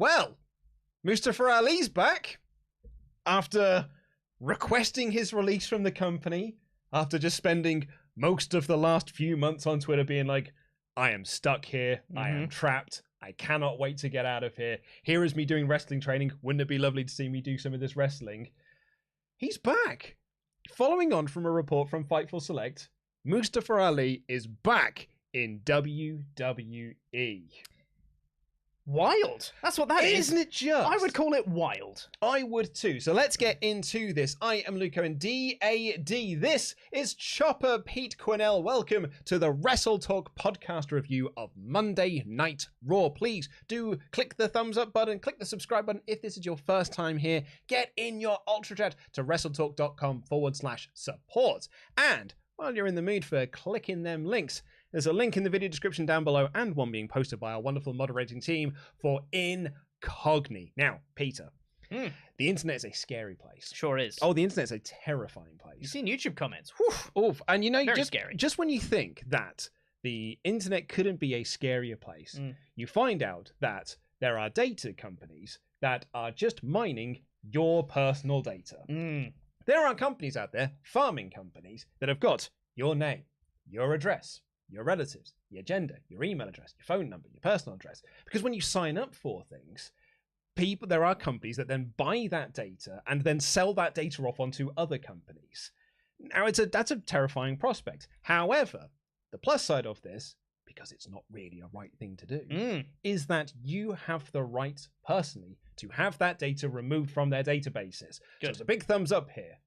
Well, Mustafa Ali's back after requesting his release from the company, after just spending most of the last few months on Twitter being like, I am stuck here, I am trapped, I cannot wait to get out of here. Here is me doing wrestling training. Wouldn't it be lovely to see me do some of this wrestling? He's back. Following on from a report from Fightful Select, Mustafa Ali is back in WWE. Wild. That's what that is. Isn't it just? I would call it wild. I would too. So let's get into this. I am Luco and DAD. This is Chopper Pete Quinnell. Welcome to the WrestleTalk Podcast review of Monday Night Raw. Please do click the thumbs up button, click the subscribe button if this is your first time here. Get in your Ultrachat to WrestleTalk.com/support. And while you're in the mood for clicking them links, there's a link in the video description down below and one being posted by our wonderful moderating team for Incogni. Now, Peter, the internet is a scary place. Sure is. Oh, the internet's a terrifying place. You've seen YouTube comments. Oof. And you know, Very scary. Just when you think that the internet couldn't be a scarier place, you find out that there are data companies that are just mining your personal data. There are companies out there, farming companies, that have got your name, your address, your relatives, your gender, your email address, your phone number, your personal address. Because when you sign up for things, there are companies that then buy that data and then sell that data off onto other companies. Now, that's a terrifying prospect. However, the plus side of this, because it's not really a right thing to do, is that you have the right personally to have that data removed from their databases. So it's a big thumbs up here.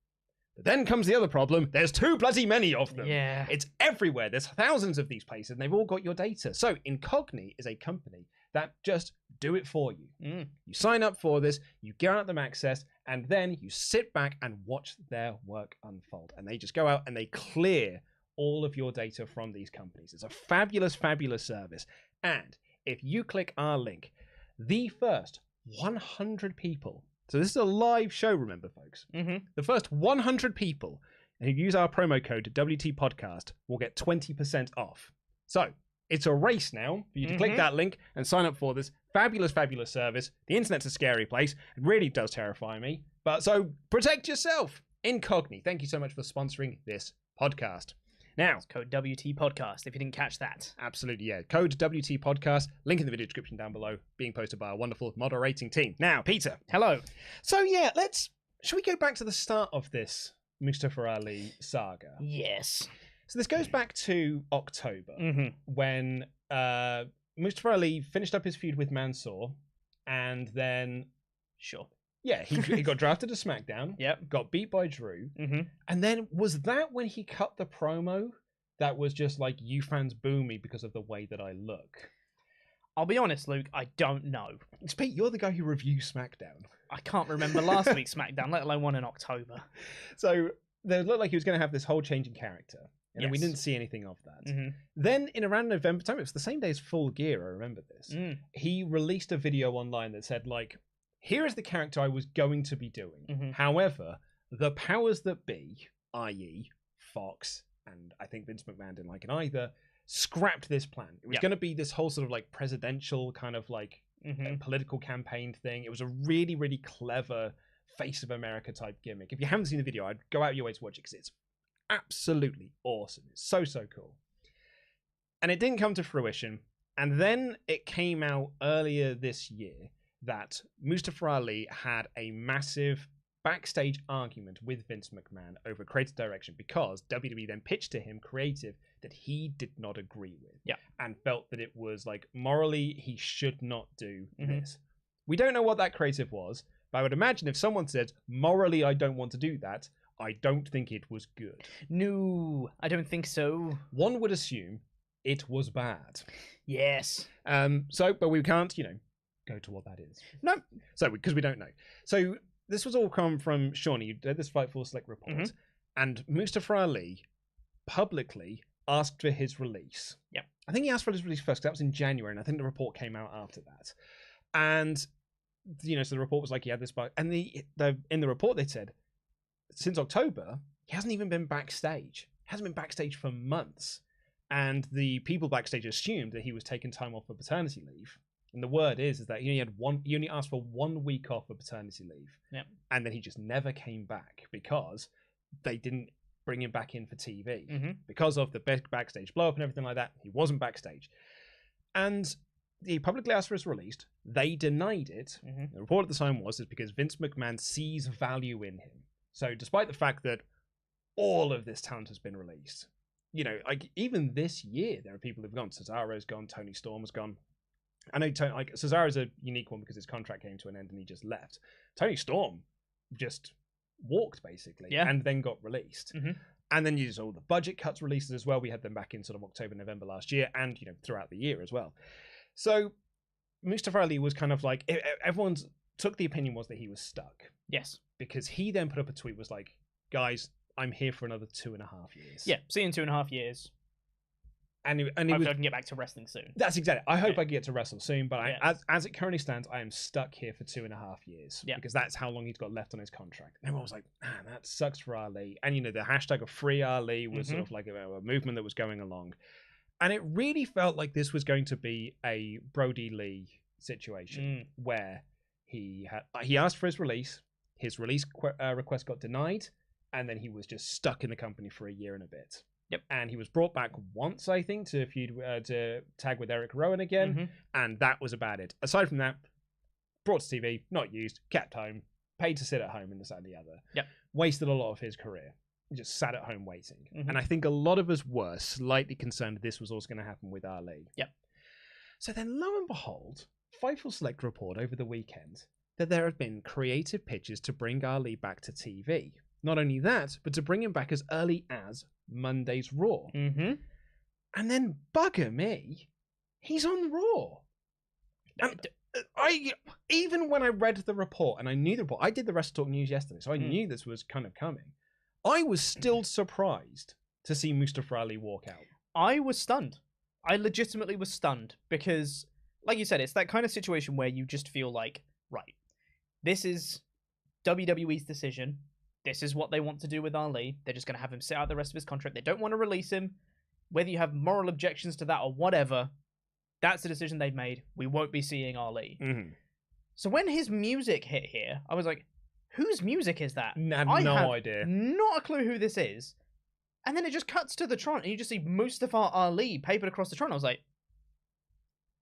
But then comes the other problem. There's too bloody many of them. Yeah. It's everywhere. There's thousands of these places, and they've all got your data. So Incogni is a company that just do it for you. You sign up for this, you grant them access, and then you sit back and watch their work unfold. And they just go out and they clear all of your data from these companies. It's a fabulous, fabulous service. And if you click our link, the first 100 people, so this is a live show, remember, folks. The first 100 people who use our promo code WT Podcast will get 20% off. So it's a race now for you to click that link and sign up for this fabulous, fabulous service. The internet's a scary place. It really does terrify me. But so protect yourself. Incogni, thank you so much for sponsoring this podcast. Now, It's code WT Podcast, if you didn't catch that. Absolutely, yeah. Code WT Podcast, link in the video description down below, being posted by our wonderful moderating team. Now, Peter. Hello. So, yeah, shall we go back to the start of this Mustafa Ali saga? Yes. So this goes back to October, when Mustafa Ali finished up his feud with Mansoor, and then... Sure. Yeah, he got drafted to SmackDown. Yep. Got beat by Drew. And then was that when he cut the promo that was just like, you fans boo me because of the way that I look? I'll be honest, Luke, I don't know. Pete, you're the guy who reviews SmackDown. I can't remember last week's SmackDown, let alone one in October. So it looked like he was going to have this whole change in character. And then we didn't see anything of that. Then in around November time, it was the same day as Full Gear, I remember this. He released a video online that said, like, here is the character I was going to be doing. However, the powers that be, i.e. Fox, and I think Vince McMahon didn't like it either, scrapped this plan. It was going to be this whole sort of like presidential kind of like political campaign thing. It was a really, really clever Face of America type gimmick. If you haven't seen the video, I'd go out of your way to watch it because it's absolutely awesome. It's so, so cool. And it didn't come to fruition. And then it came out earlier this year that Mustafa Ali had a massive backstage argument with Vince McMahon over creative direction because WWE then pitched to him creative that he did not agree with and felt that it was like morally he should not do this. We don't know what that creative was, but I would imagine if someone said morally I don't want to do that, I don't think it was good. No, I don't think so. One would assume it was bad. Yes. But we can't, go to what that is. No. So, because we don't know. So, this was all come from Shawnee. You did this Fightful Select report. And Mustafa Ali publicly asked for his release. Yep. I think he asked for his release first, because that was in January, and I think the report came out after that. And, so the report was like, he had this back. And in the report, they said, since October, he hasn't even been backstage. He hasn't been backstage for months. And the people backstage assumed that he was taking time off for paternity leave. And the word is that he only asked for 1 week off of paternity leave. Yep. And then he just never came back because they didn't bring him back in for TV. Because of the backstage blow up and everything like that, he wasn't backstage. And he publicly asked for his release. They denied it. The report at the time was because Vince McMahon sees value in him. So despite the fact that all of this talent has been released, you know, like even this year, there are people who've gone. Cesaro's gone. Tony Storm's gone. I know Cesaro's a unique one because his contract came to an end and he just left. Tony Storm just walked basically and then got released. And then you saw all the budget cuts releases as well. We had them back in sort of October, November last year, and you know throughout the year as well. So Mustafa Ali was kind of like everyone's took the opinion was that he was stuck. Yes, because he then put up a tweet was like, "Guys, I'm here for another 2.5 years." Yeah, see you in 2.5 years. And I can get back to wrestling soon. That's exactly. I hope I can get to wrestle soon, but as it currently stands, I am stuck here for 2.5 years because that's how long he's got left on his contract. And everyone was like, "Man, that sucks for Ali." And you know, the hashtag of Free Ali was sort of like a movement that was going along, and it really felt like this was going to be a Brody Lee situation where he asked for his release. His release request got denied, and then he was just stuck in the company for a year and a bit. Yep. And he was brought back once, I think, to feud to tag with Eric Rowan again, and that was about it. Aside from that, brought to TV, not used, kept home, paid to sit at home, and this and the other. Yep. Wasted a lot of his career. He just sat at home waiting. And I think a lot of us were slightly concerned this was also going to happen with Ali. Yep. So then, lo and behold, Fightful Select report over the weekend that there had been creative pitches to bring Ali back to TV. Not only that, but to bring him back as early as Monday's Raw. And then, bugger me, he's on Raw. And even when I read the report, and I knew the report, I did the WrestleTalk news yesterday, so I knew this was kind of coming. I was still surprised to see Mustafa Ali walk out. I was stunned. I legitimately was stunned because, like you said, it's that kind of situation where you just feel like, right, this is WWE's decision. This is what they want to do with Ali. They're just going to have him sit out the rest of his contract. They don't want to release him. Whether you have moral objections to that or whatever, that's the decision they've made. We won't be seeing Ali. So when his music hit here, I was like, whose music is that? I have no idea. Not a clue who this is. And then it just cuts to the Tron, and you just see Mustafa Ali papered across the Tron. I was like,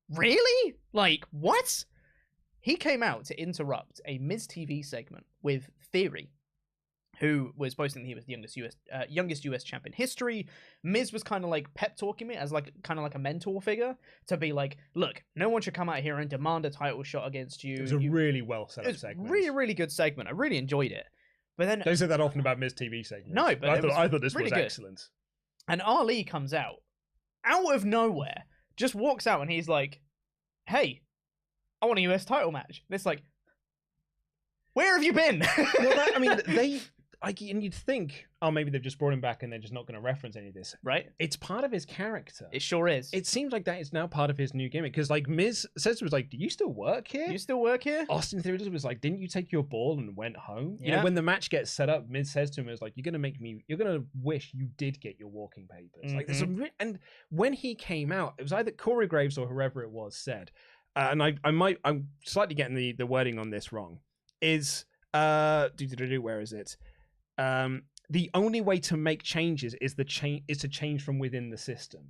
really? Like, what? He came out to interrupt a Miz TV segment with Theory, who was boasting that he was the youngest US champ in history. Miz was kind of like pep talking me as like kind of like a mentor figure to be like, look, no one should come out here and demand a title shot against you. It was a really well set up segment. Really, really good segment. I really enjoyed it. But then don't say that often about Miz TV segments. No, but I thought this really was good. Excellent. And Ali comes out of nowhere, just walks out, and he's like, "Hey, I want a US title match." And it's like, where have you been? Well, I mean, and you'd think, oh, maybe they've just brought him back and they're just not going to reference any of this. Right? It's part of his character. It sure is. It seems like that is now part of his new gimmick. Because, like, Miz says to us, like, do you still work here? Do you still work here? Austin Theory was like, didn't you take your ball and went home? Yeah. You know, when the match gets set up, Miz says to him, "Is like, you're going to wish you did get your walking papers." Like, there's and when he came out, it was either Corey Graves or whoever it was said, and I'm slightly getting the wording on this wrong, is, where is it? The only way to make changes is to change from within the system.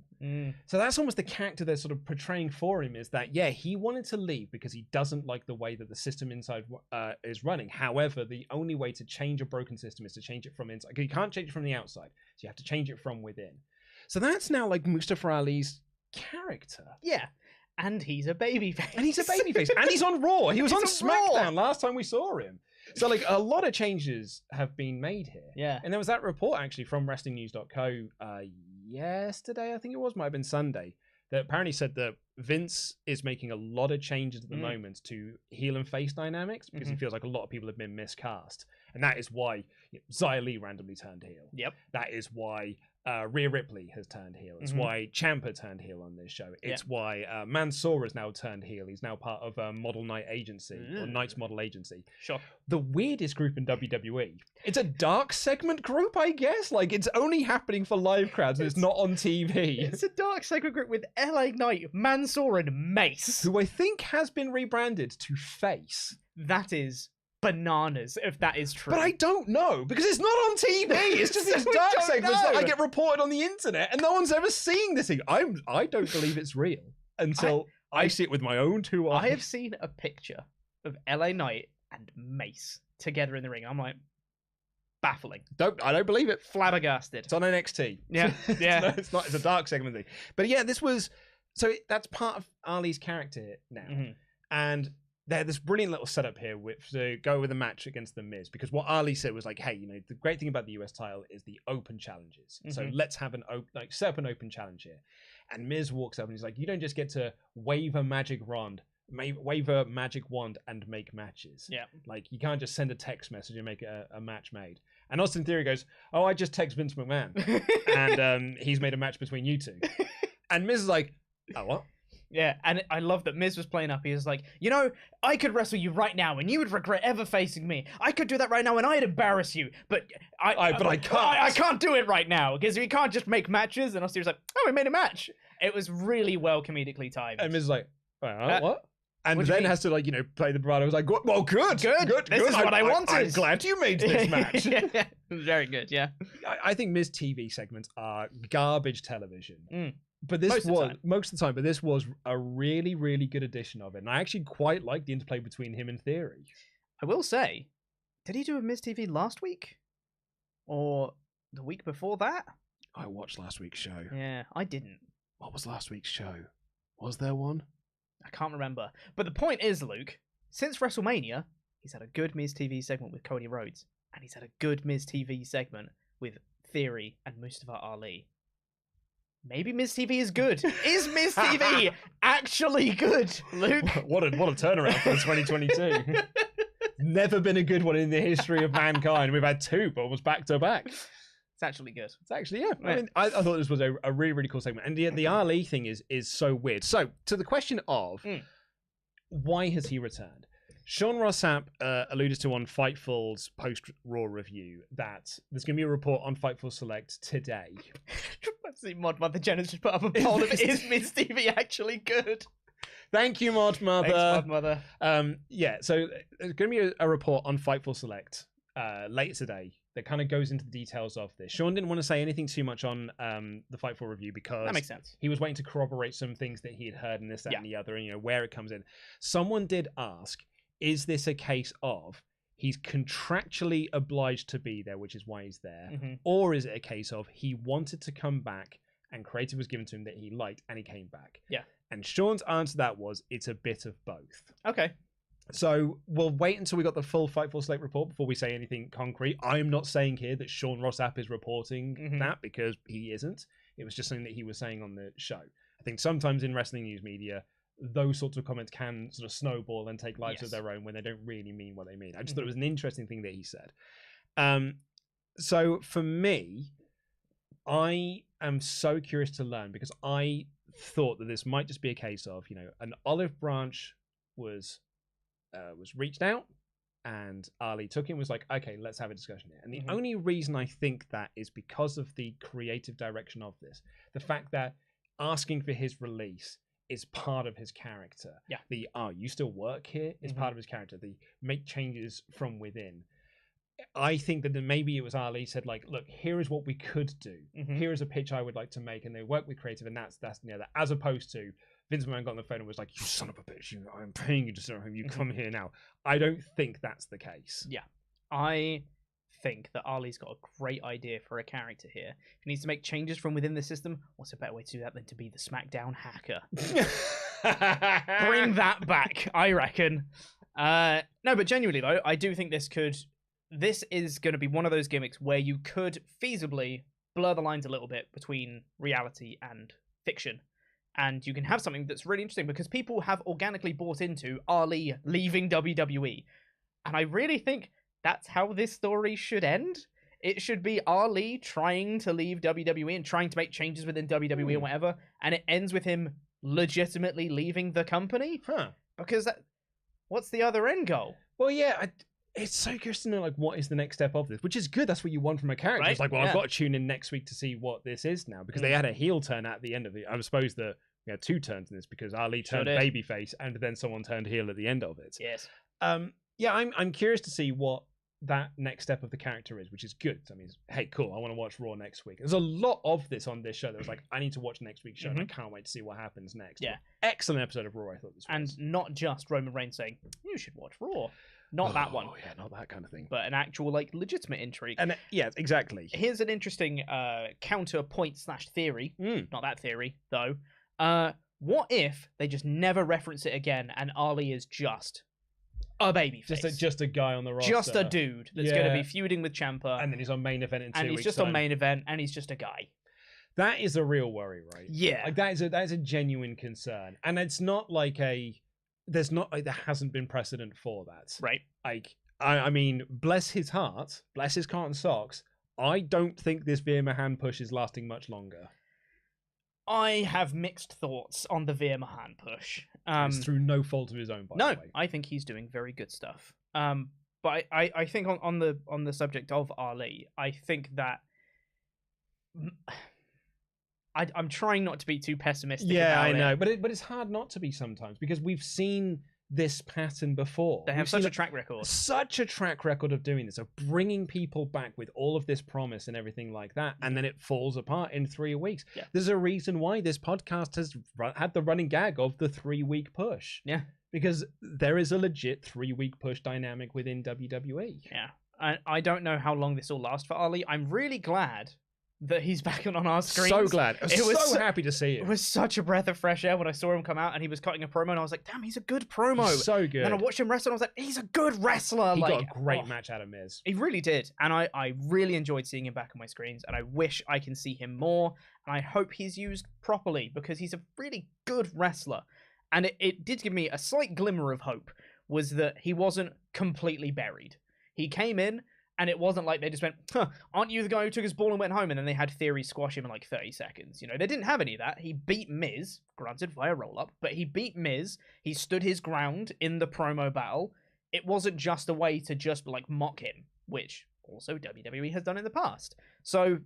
So that's almost the character they're sort of portraying for him, is that, yeah, he wanted to leave because he doesn't like the way that the system inside is running. However, the only way to change a broken system is to change it from inside. You can't change it from the outside, so you have to change it from within. So that's now like Mustafa Ali's character. Yeah. And he's a babyface. And he's on Raw. He was on SmackDown last time we saw him. So, like, a lot of changes have been made here. Yeah. And there was that report, actually, from WrestlingNews.co yesterday, I think it was, might have been Sunday, that apparently said that Vince is making a lot of changes at the moment to heel and face dynamics because he feels like a lot of people have been miscast. And that is why Xia Li randomly turned heel. Yep. That is why Rhea Ripley has turned heel. It's why Ciampa turned heel on this show. It's why Mansoor has now turned heel. He's now part of Model Night Agency, or Knight's Model Agency. Sure. The weirdest group in WWE. It's a dark segment group, I guess. Like, it's only happening for live crowds and it's not on TV. It's a dark segment group with LA Knight, Mansoor, and Mace. Who I think has been rebranded to Face. That is bananas, if that is true. But I don't know, because it's not on TV. It's just these dark segments that I get reported on the internet, and no one's ever seen this thing. I don't believe it's real until I see it with my own two eyes. I have seen a picture of LA Knight and Mace together in the ring. I'm like, baffling. I don't believe it. Flabbergasted. It's on NXT. Yeah, yeah. It's not. It's a dark segment thing. But yeah, this was that's part of Ali's character now, and there's this brilliant little setup here to go with a match against the Miz, because what Ali said was like, hey, the great thing about the US title is the open challenges. So let's have set up an open challenge here. And Miz walks up and he's like, you don't just get to wave a magic wand and make matches. Yeah. Like, you can't just send a text message and make a match made. And Austin Theory goes, oh, I just text Vince McMahon. And he's made a match between you two. And Miz is like, oh, what? Yeah, and I love that Miz was playing up. He was like, I could wrestle you right now, and you would regret ever facing me. I could do that right now, and I'd embarrass you, but I can't. I can't do it right now, because we can't just make matches. And Austin was like, oh, we made a match. It was really well comedically timed. And Miz is like, what? And then has to play the bravado. I was like, well, good. This is what I wanted. I'm glad you made this match. Yeah, very good. Yeah, I think Miz TV segments are garbage television. But this most of the time. But this was a really, really good edition of it, and I actually quite like the interplay between him and Theory. I will say, did he do a Miz TV last week, or the week before that? I watched last week's show. Yeah, I didn't. What was last week's show? Was there one? I can't remember. But the point is, Luke, since WrestleMania, he's had a good Miz TV segment with Cody Rhodes, and he's had a good Miz TV segment with Theory and Mustafa Ali. Maybe Miz TV is good. Is Miz TV actually good, Luke? What a turnaround for 2022. Never been a good one in the history of mankind. We've had two, but almost back to back. It's actually good. It's actually, yeah. I mean, I thought this was a really, really cool segment. And the Ali thing is so weird. So, to the question of why has he returned? Sean Ross Sapp alluded to on Fightful's post-Raw review that there's going to be a report on Fightful Select today. I've seen Mod Mother Jenner's just put up a poll of is Miz TV actually good? Thank you, Mod Mother. Thanks, Mod Mother. Yeah, so there's going to be a report on Fightful Select later today that kind of goes into the details of this. Sean didn't want to say anything too much on the Fightful review because that makes sense. He was waiting to corroborate some things that he had heard and this, that, and the other, and where it comes in. Someone did ask, is this a case of he's contractually obliged to be there, which is why he's there, or is it a case of he wanted to come back and creative was given to him that he liked and he came back? Yeah. And Sean's answer to that was it's a bit of both. Okay. So we'll wait until we got the full Fightful Select report before we say anything concrete. I'm not saying here that Sean Ross Sapp is reporting that, because he isn't. It was just something that he was saying on the show. I think sometimes in wrestling news media, those sorts of comments can sort of snowball and take lives of their own when they don't really mean what they mean. I just thought it was an interesting thing that he said. So for me, I am so curious to learn, because I thought that this might just be a case of, an olive branch was reached out and Ali took him, was like, okay, let's have a discussion here. And the only reason I think that is because of the creative direction of this. The fact that asking for his release is part of his character. Yeah. The you still work here is part of his character. The make changes from within. I think that maybe it was Ali said, like, look, here is what we could do. Here is a pitch I would like to make, and they work with creative, and that's that, as opposed to Vince McMahon got on the phone and was like, you son of a bitch, I'm paying you to sit home, you come here now. I don't think that's the case. Yeah. I think that Ali's got a great idea for a character here. If he needs to make changes from within the system, what's a better way to do that than to be the SmackDown hacker? Bring that back, I reckon. No, but genuinely though, I do think this is going to be one of those gimmicks where you could feasibly blur the lines a little bit between reality and fiction. And you can have something that's really interesting, because people have organically bought into Ali leaving WWE. And I really think that's how this story should end. It should be Ali trying to leave WWE and trying to make changes within WWE and whatever, and it ends with him legitimately leaving the company. Because what's the other end goal? Well, yeah, it's so curious to know like what is the next step of this, which is good. That's what you want from a character. Right? It's like, well, I've got to tune in next week to see what this is now, because they had a heel turn at the end of it. I suppose we had 2 turns in this because Ali turned babyface and then someone turned heel at the end of it. Yes. Yeah, I'm curious to see what that next step of the character is, which is good. I mean, hey, cool, I want to watch Raw next week. There's a lot of this on this show that was like, I need to watch next week's show and I can't wait to see what happens next. Yeah. Excellent episode of Raw, I thought this was. And not just Roman Reigns saying, you should watch Raw. Not that one. Oh, yeah, not that kind of thing. But an actual, like, legitimate intrigue. And yeah, exactly. Here's an interesting counterpoint/theory. Not that theory, though. What if they just never reference it again and Ali is just a babyface? Just a guy on the roster. Just a dude that's going to be feuding with Ciampa. And then he's on main event in 2 weeks. And he's just on main event, and he's just a guy. That is a real worry, right? Yeah. Like that is a genuine concern. And it's not like there hasn't been precedent for that. Right. Like, I mean, bless his heart, bless his cotton socks, I don't think this Veer Mahan push is lasting much longer. I have mixed thoughts on the Veer Mahan push. It's through no fault of his own, by the way. No, I think he's doing very good stuff. But I think on the subject of Ali, I think that I'm trying not to be too pessimistic. Yeah, about I know, but it's hard not to be sometimes because we've seen this pattern before. They have such a track record. Such a track record of doing this, of bringing people back with all of this promise and everything like that, and then it falls apart in 3 weeks. Yeah. There's a reason why this podcast has had the running gag of the 3-week push. Yeah. Because there is a legit 3-week push dynamic within WWE. Yeah. I don't know how long this will last for Ali. I'm really glad that he's back on our screens. So glad. I was so happy to see him. It was such a breath of fresh air when I saw him come out and he was cutting a promo and I was like, damn, he's a good promo. So good. And I watched him wrestle and I was like, he's a good wrestler. He got a great match out of Miz. He really did. And I really enjoyed seeing him back on my screens and I wish I can see him more. And I hope he's used properly because he's a really good wrestler. And it did give me a slight glimmer of hope was that he wasn't completely buried. He came in, and it wasn't like they just went, aren't you the guy who took his ball and went home? And then they had Theory squash him in like 30 seconds. You know, they didn't have any of that. He beat Miz, granted via roll-up, but he beat Miz. He stood his ground in the promo battle. It wasn't just a way to just like mock him, which also WWE has done in the past. So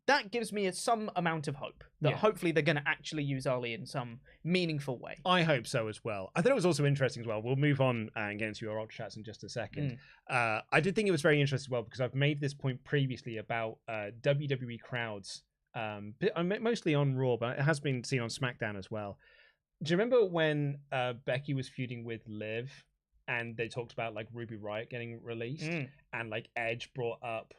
that gives me some amount of hope that hopefully they're going to actually use Ali in some meaningful way. I hope so as well. I thought it was also interesting as well. We'll move on and get into your Ultrachats in just a second. I did think it was very interesting as well because I've made this point previously about WWE crowds, mostly on Raw, but it has been seen on SmackDown as well. Do you remember when Becky was feuding with Liv and they talked about like Ruby Riott getting released and like Edge brought up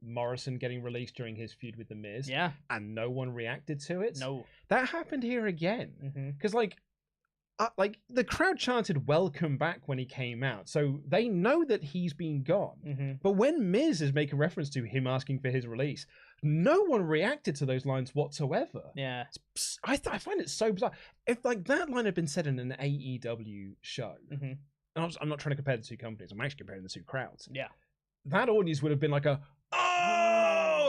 Morrison getting released during his feud with The Miz, and no one reacted to it? No. That happened here again because like the crowd chanted welcome back when he came out, so they know that he's been gone. But when Miz is making reference to him asking for his release, no one reacted to those lines whatsoever. Yeah, I find it so bizarre. If like that line had been said in an AEW show, and I'm not trying to compare the two companies, I'm actually comparing the two crowds. Yeah, that audience would have been like a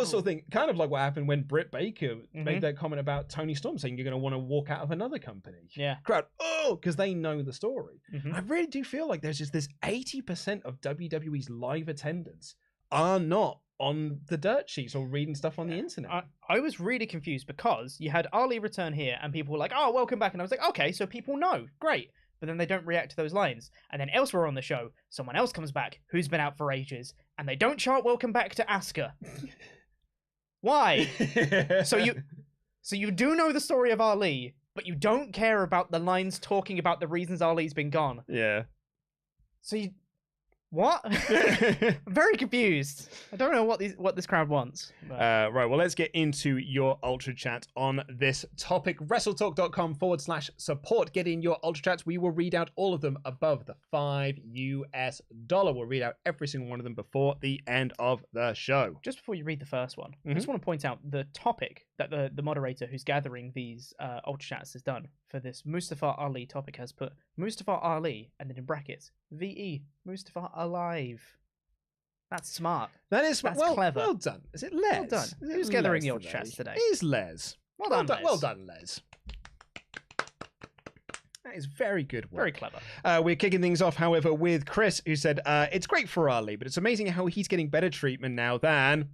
sort of thing, kind of like what happened when Britt Baker made that comment about Tony Storm saying you're going to want to walk out of another company. Yeah, crowd, because they know the story. I really do feel like there's just this 80% of WWE's live attendance are not on the dirt sheets or reading stuff on the internet. I was really confused because you had Ali return here and people were like, oh, welcome back. And I was like, okay, so people know. Great. But then they don't react to those lines. And then elsewhere on the show, someone else comes back who's been out for ages and they don't chant welcome back to Asuka. Why? So you do know the story of Ali, but you don't care about the lines talking about the reasons Ali's been gone. Yeah. So you... What? I'm very confused. I don't know what this crowd wants. Right, well, let's get into your Ultra Chat on this topic. WrestleTalk.com/support. Get in your Ultra Chats. We will read out all of them above the $5. We'll read out every single one of them before the end of the show. Just before you read the first one, I just want to point out the topic that the moderator who's gathering these Ultra Chats has done for this Mustafa Ali topic has put Mustafa Ali and then in brackets VE Mustafa alive. That's smart. That is smart. That's clever. Well done. Is it Les? Well done. Who's gathering the Ultrachats today? It is Les. Well done, Les. Well done, Les. That is very good work. Very clever. We're kicking things off, however, with Chris, who said, it's great for Ali, but it's amazing how he's getting better treatment now than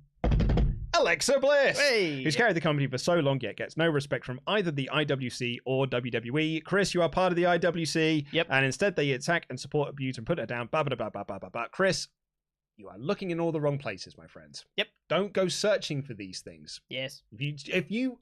Alexa Bliss, who's carried the company for so long yet gets no respect from either the IWC or WWE. Chris, you are part of the IWC, and instead they attack and support, abuse, and put her down. Chris, you are looking in all the wrong places, my friends. Yep. Don't go searching for these things. Yes. If you,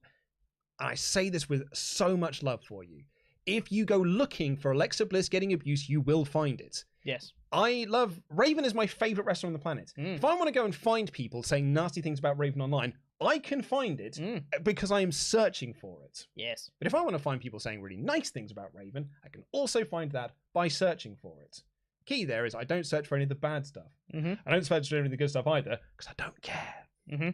I say this with so much love for you, if you go looking for Alexa Bliss getting abuse, you will find it. Yes. I love Raven is my favorite wrestler on the planet. If I want to go and find people saying nasty things about Raven online, I can find it because I am searching for it. Yes. But if I want to find people saying really nice things about Raven, I can also find that by searching for it. Key there is I don't search for any of the bad stuff. I don't search for any of the good stuff either because I don't care.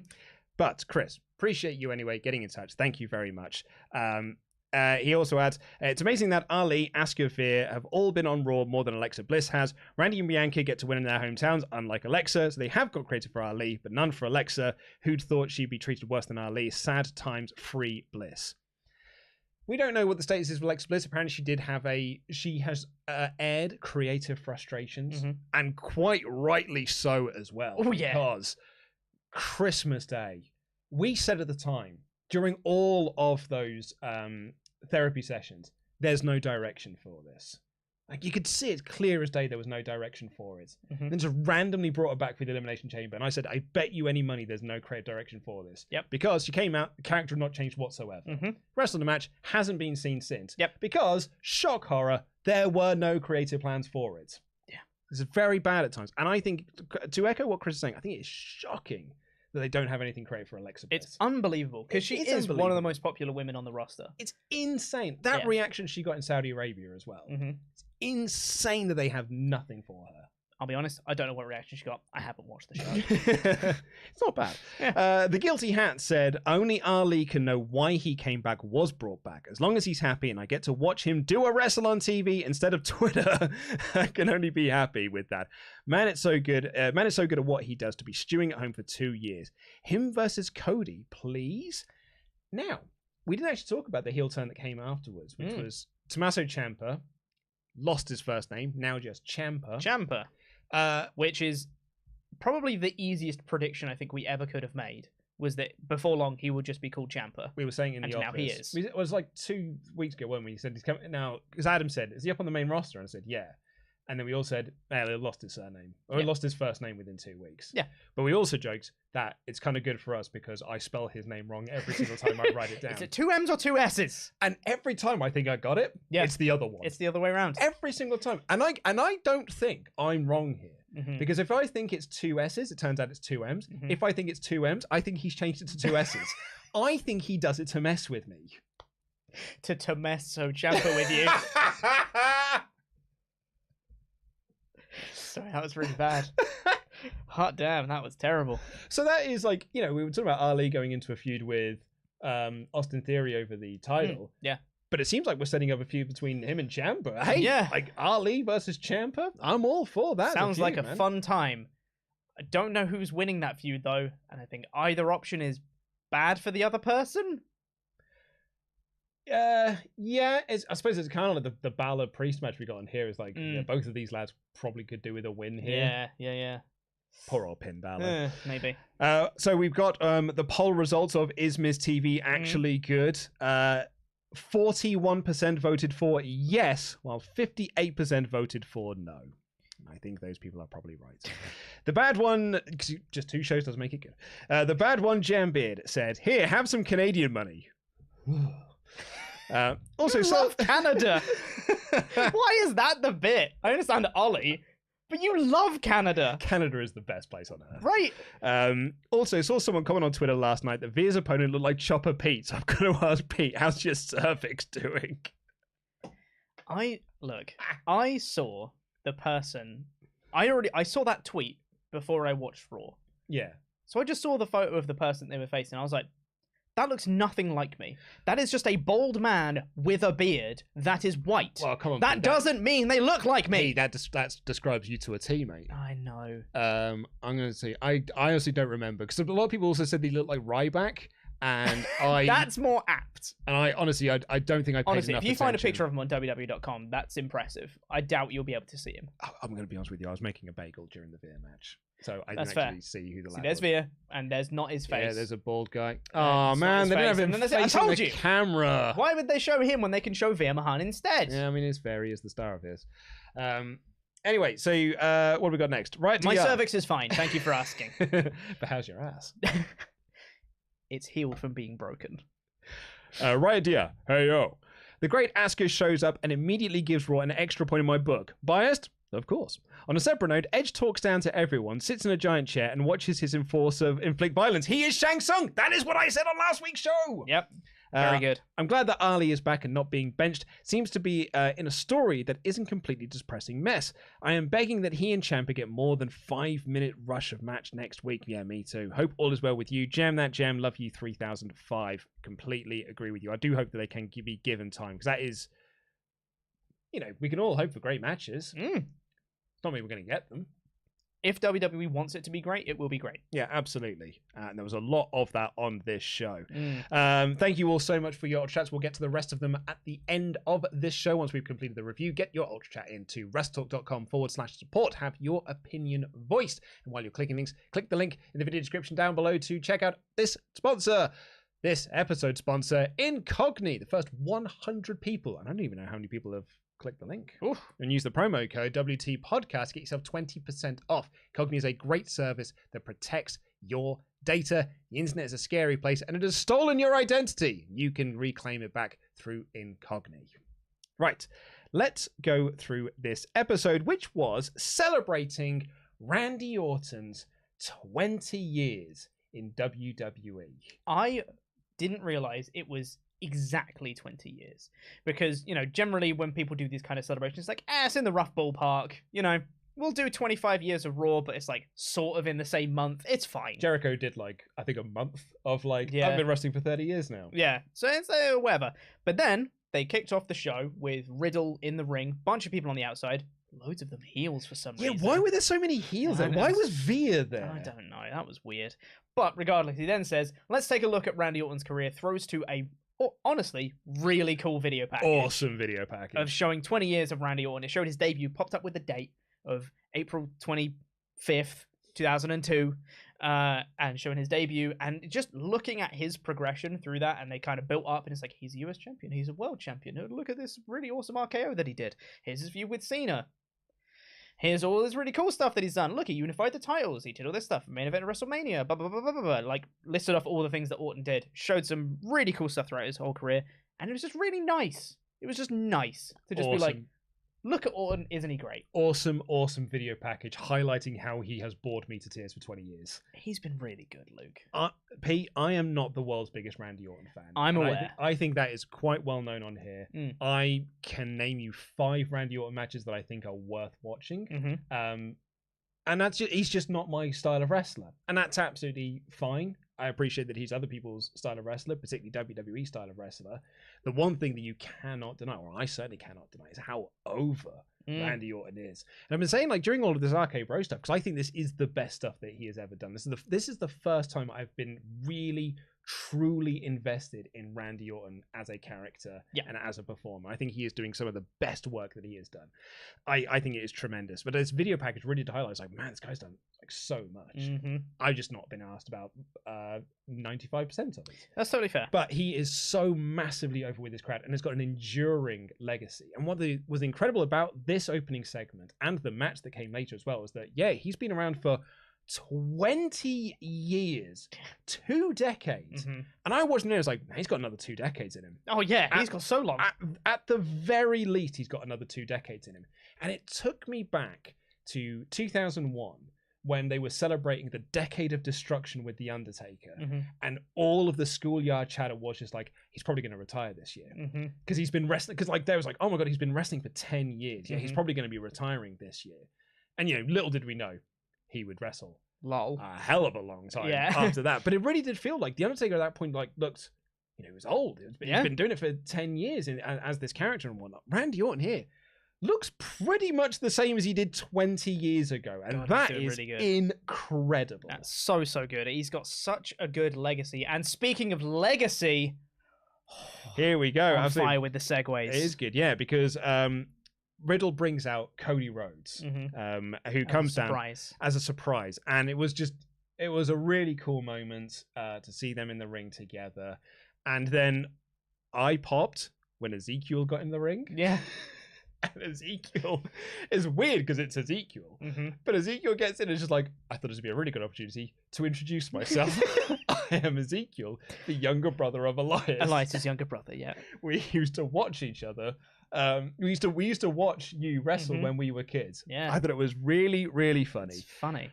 But Chris, appreciate you anyway getting in touch. Thank you very much. He also adds, it's amazing that Ali, Asuka, Veer have all been on Raw more than Alexa Bliss has. Randy and Bianca get to win in their hometowns, unlike Alexa, so they have got creative for Ali, but none for Alexa. Who'd thought she'd be treated worse than Ali? Sad times, free Bliss. We don't know what the status is with Alexa Bliss. Apparently she has aired creative frustrations, and quite rightly so as well. Oh, yeah. Because Christmas Day, we said at the time, during all of those therapy sessions, there's no direction for this. Like, you could see it clear as day there was no direction for it. Then just randomly brought it back for the Elimination Chamber. And I said, I bet you any money there's no creative direction for this. Because she came out, the character had not changed whatsoever. Rest of the match hasn't been seen since. Because, shock horror, there were no creative plans for it. It's very bad at times. And I think, to echo what Chris is saying, I think it's shocking that they don't have anything created for Alexa Bliss. It's unbelievable, because she is one of the most popular women on the roster. It's insane. That reaction she got in Saudi Arabia as well. It's insane that they have nothing for her. I'll be honest, I don't know what reaction she got. I haven't watched the show. It's not bad. The Guilty Hat said, only Ali can know why he came back, was brought back. As long as he's happy and I get to watch him do a wrestle on TV instead of Twitter, I can only be happy with that. Man, it's so good. Man is so good at what he does to be stewing at home for 2 years. Him versus Cody, please. Now, we didn't actually talk about the heel turn that came afterwards, which was Tommaso Ciampa, lost his first name, now just Ciampa. Which is probably the easiest prediction I think we ever could have made, was that before long he would just be called Ciampa. We were saying in the office. And now he is. It was like 2 weeks ago when we said he's coming now, because Adam said, is he up on the main roster? And I said, yeah. And then we all said, he lost his surname. Or he lost his first name within 2 weeks. Yeah. But we also joked that it's kind of good for us because I spell his name wrong every single time I write it down. Is it 2 M's or 2 S's? And every time I think I got it, it's the other one. It's the other way around. Every single time. And I don't think I'm wrong here. Because if I think it's 2 S's, it turns out it's 2 M's. If I think it's 2 M's, I think he's changed it to 2 S's. I think he does it to mess with me. To mess Ciampa with you. Sorry, that was really bad. Hot damn, that was terrible. So that is like, we were talking about Ali going into a feud with Austin Theory over the title. Yeah. But it seems like we're setting up a feud between him and Ciampa. Hey, like Ali versus Ciampa? I'm all for that. Sounds like a fun time. I don't know who's winning that feud, though. And I think either option is bad for the other person. Yeah, I suppose it's kind of like the Balor Priest match we got on here is like both of these lads probably could do with a win here. Yeah. Poor old Pin Balor. Maybe. So we've got the poll results of Is Miz TV actually good? 41% voted for yes, while 58% voted for no. I think those people are probably right. The bad one, just 2 shows doesn't make it good. The bad one, Jambeard, said, here, have some Canadian money. Also, love Canada. Why is that the bit? I understand Ollie, but you love Canada. Canada is the best place on earth. Right. Also, saw someone comment on Twitter last night that Veer's opponent looked like Chopper Pete. So I've got to ask Pete, how's your cervix doing? I saw the person. I saw that tweet before I watched Raw. Yeah. So I just saw the photo of the person they were facing. I was like, That looks nothing like me. That is just a bald man with a beard that is white. Well, come on. That doesn't mean they look like me. Hey, that describes you to a T, mate. I know. I'm going to say, I honestly don't remember, because a lot of people also said they look like Ryback. And that's more apt. And I honestly, I don't think I paid honestly, enough if you find a attention. picture of him on WWE.com, that's impressive. I doubt you'll be able to see him. I'm going to be honest with you. I was making a bagel during the Veer match, so I that's didn't actually fair. See who the lad there's was. Veer, and there's not his face. Yeah, there's a bald guy. Oh man, they didn't have him I facing told the you. camera. Why would they show him when they can show Veer Mahan instead? Yeah, I mean, it's fair. He is the star of this. Anyway, so what have we got next? Right, my cervix is fine. Thank you for asking. But how's your ass? It's healed from being broken. Right, dear. Hey, yo. The great Asuka shows up and immediately gives Raw an extra point in my book. Biased? Of course. On a separate note, Edge talks down to everyone, sits in a giant chair, and watches his enforcer inflict violence. He is Shang Tsung! That is what I said on last week's show! Yep. Very good. I'm glad that Ali is back and not being benched. Seems to be in a story that isn't completely depressing mess. I am begging that he and Ciampa get more than 5-minute rush of match next week. Yeah, me too. Hope all is well with you. Jam that jam. Love you 3005. Completely agree with you. I do hope that they can be given time, because that is, we can all hope for great matches. It's not mean we're going to get them. If WWE wants it to be great, it will be great. Yeah, absolutely. And there was a lot of that on this show. Thank you all so much for your Ultra Chats. We'll get to the rest of them at the end of this show once we've completed the review. Get your Ultra Chat into WrestleTalk.com/support. Have your opinion voiced. And while you're clicking links, click the link in the video description down below to check out this sponsor. This episode sponsor, Incogni. The first 100 people, and I don't even know how many people have clicked the link. Oof. And use the promo code WT Podcast. Get yourself 20% off. Incogni is a great service that protects your data. The internet is a scary place, and it has stolen your identity. You can reclaim it back through Incogni. Right, let's go through this episode, which was celebrating Randy Orton's 20 years in WWE. I didn't realize it was exactly 20 years, because generally when people do these kind of celebrations, it's like, it's in the rough ballpark, we'll do 25 years of Raw, but it's like sort of in the same month. It's fine. Jericho did I think a month of I've been wrestling for 30 years now. Yeah, so it's whatever. But then they kicked off the show with Riddle in the ring, bunch of people on the outside, loads of them heels for some reason. Yeah, why were there so many heels there? Why was Veer there? I don't know, that was weird. But regardless, he then says, let's take a look at Randy Orton's career, throws to a honestly really cool video package. Awesome video package. Of showing 20 years of Randy Orton. It showed his debut, popped up with the date of April 25th, 2002, and showing his debut, and just looking at his progression through that, and they kind of built up, and it's like, he's a US champion, he's a world champion, look at this really awesome RKO that he did, here's his feud with Cena, here's all this really cool stuff that he's done, look, he unified the titles, he did all this stuff, main event of WrestleMania, blah, blah, blah, blah, blah, blah. Listed off all the things that Orton did, showed some really cool stuff throughout his whole career, and it was just really nice. It was just nice to just be like, look at Orton, isn't he great? Awesome video package highlighting how he has bored me to tears for 20 years. He's been really good, Luke. Pete, I am not the world's biggest Randy Orton fan. I'm aware. I think that is quite well known on here. I can name you 5 Randy Orton matches that I think are worth watching. And he's just not my style of wrestler. And that's absolutely fine. I appreciate that he's other people's style of wrestler, particularly WWE style of wrestler. The one thing that you cannot deny, or I certainly cannot deny, is how over Randy Orton is. And I've been saying during all of this RK Bro stuff, because I think this is the best stuff that he has ever done. This is the first time I've been really truly invested in Randy Orton as a character and as a performer. I think he is doing some of the best work that he has done. I think it is tremendous. But this video package really highlights man, this guy's done so much. I've just not been asked about 95% of it. That's totally fair. But he is so massively over with his crowd and has got an enduring legacy. And what was incredible about this opening segment and the match that came later as well was that, he's been around for 20 years, 2 decades. And I watched him and I was like, he's got another 2 decades in him. Oh yeah, he's got so long. At the very least, he's got another 2 decades in him. And it took me back to 2001 when they were celebrating the decade of destruction with The Undertaker. And all of the schoolyard chatter was just he's probably going to retire this year. Because he's been wrestling, because there was oh my God, he's been wrestling for 10 years. Yeah, he's probably going to be retiring this year. And little did we know he would wrestle Lol. a hell of a long time Yeah. after that. But it really did feel like The Undertaker at that point, like, looked, he was old. He's been doing it for 10 years as this character and whatnot. Randy Orton here looks pretty much the same as he did 20 years ago. And that is really good. Incredible. That's so good. He's got such a good legacy. And speaking of legacy, here we go. On fire with the segues. It is good, yeah, because Riddle brings out Cody Rhodes, who comes down as a surprise. And it was a really cool moment to see them in the ring together. And then I popped when Ezekiel got in the ring. Yeah. And Ezekiel is weird because it's Ezekiel. But Ezekiel gets in and is just like, I thought this would be a really good opportunity to introduce myself. I am Ezekiel, the younger brother of Elias. Elias's younger brother, yeah. We used to watch each other. We used to watch you wrestle when we were kids. Yeah. I thought it was really, really funny. It's funny.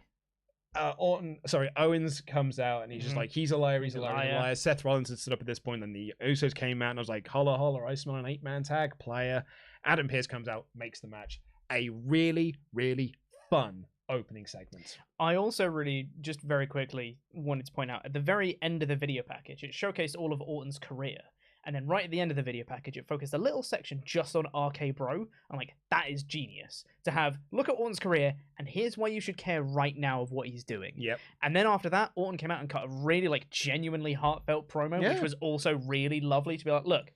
Owens comes out and he's just like, he's a liar, he's a liar. Seth Rollins had stood up at this point, and the Usos came out, and I was like, holla, holla, I smell an 8-man tag player. Adam Pearce comes out, makes the match a really, really fun opening segment. I also really, just very quickly, wanted to point out, at the very end of the video package, it showcased all of Orton's career. And then right at the end of the video package, it focused a little section just on RK Bro. I'm like, that is genius. To have, look at Orton's career, and here's why you should care right now of what he's doing. Yep. And then after that, Orton came out and cut a really, like, genuinely heartfelt promo, which was also really lovely to be like, look,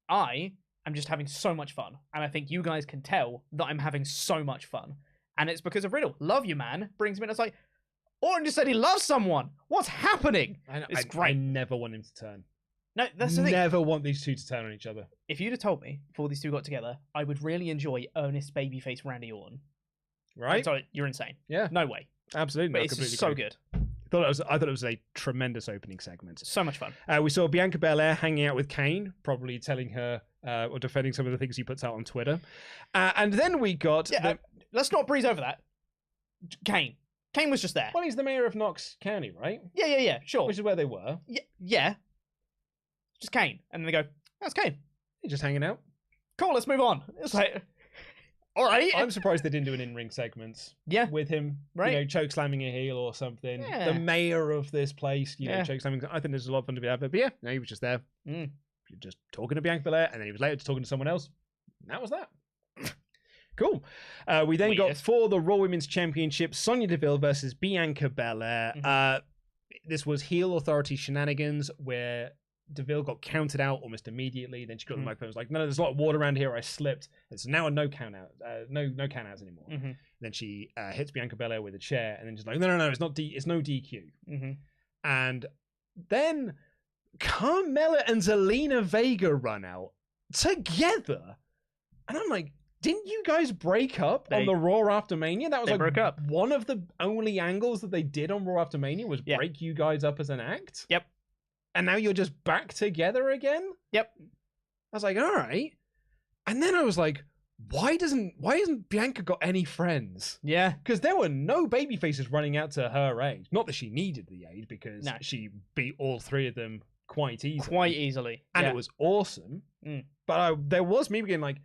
I'm just having so much fun. And I think you guys can tell that I'm having so much fun. And it's because of Riddle. Love you, man. Brings me in. It's like, Orton just said he loves someone. What's happening? It's great. I never want him to turn. No, that's the thing. Never want these two to turn on each other. If you'd have told me before these two got together, I would really enjoy earnest babyface Randy Orton. Right? Sorry, you're insane. Yeah. No way. Absolutely. But it's just so good. I thought it was a tremendous opening segment. So much fun. We saw Bianca Belair hanging out with Kane, probably telling her or defending some of the things he puts out on Twitter. And then we got... Yeah, let's not breeze over that. Kane. Kane was just there. Well, he's the mayor of Knox County, right? Yeah, sure. Which is where they were. Yeah. Just Kane. And they go, that's Kane. He's just hanging out. Cool, let's move on. It's like, all right. I'm surprised they didn't do an in-ring segment with him, right? Choke slamming a heel or something. Yeah. The mayor of this place, choke slamming. I think there's a lot of fun to be had. But yeah, no, he was just there. Just talking to Bianca Belair, and then he was later talking to someone else. And that was that. Cool. We then got for the Raw Women's Championship, Sonya Deville versus Bianca Belair. This was heel authority shenanigans where Deville got counted out almost immediately. Then she got the microphone. Was like, no, there's a lot of water around here. I slipped. It's now a no count out. No count outs anymore. Then she hits Bianca Belair with a chair, and then she's like, no, it's not. It's no DQ. And then Carmella and Zelina Vega run out together, and I'm like, didn't you guys break up on the Raw after Mania? That was broke up. One of the only angles that they did on Raw after Mania was break you guys up as an act. Yep. And now you're just back together again? Yep. I was like, all right. And then I was like, why hasn't Bianca got any friends? Yeah. Because there were no baby faces running out to her aid. Not that she needed the aid, because she beat all three of them quite easily. And it was awesome. But there was me being like,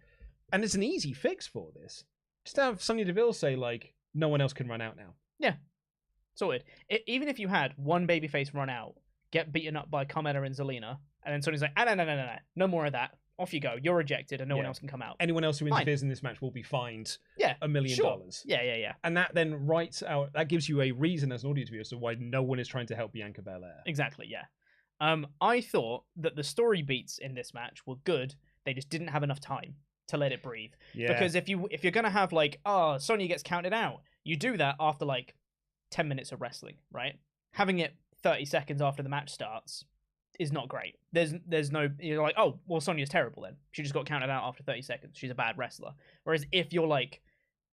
and it's an easy fix for this. Just have Sonya Deville say, like, no one else can run out now. Yeah. Sorted. Even if you had one babyface run out, get beaten up by Carmella and Zelina, and then Sonya's like, no more of that. Off you go. You're ejected, and no one else can come out. Anyone else who interferes in this match will be fined $1 million. Yeah. And that then writes out, that gives you a reason as an audience viewer as to why no one is trying to help Bianca Belair. Exactly, yeah. I thought that the story beats in this match were good. They just didn't have enough time to let it breathe. Yeah. Because if you're gonna have like, Sonya gets counted out, you do that after like 10 minutes of wrestling, right? Having it 30 seconds after the match starts is not great. There's no, you're like, oh, well, Sonya's terrible then. She just got counted out after 30 seconds. She's a bad wrestler. Whereas if you're like,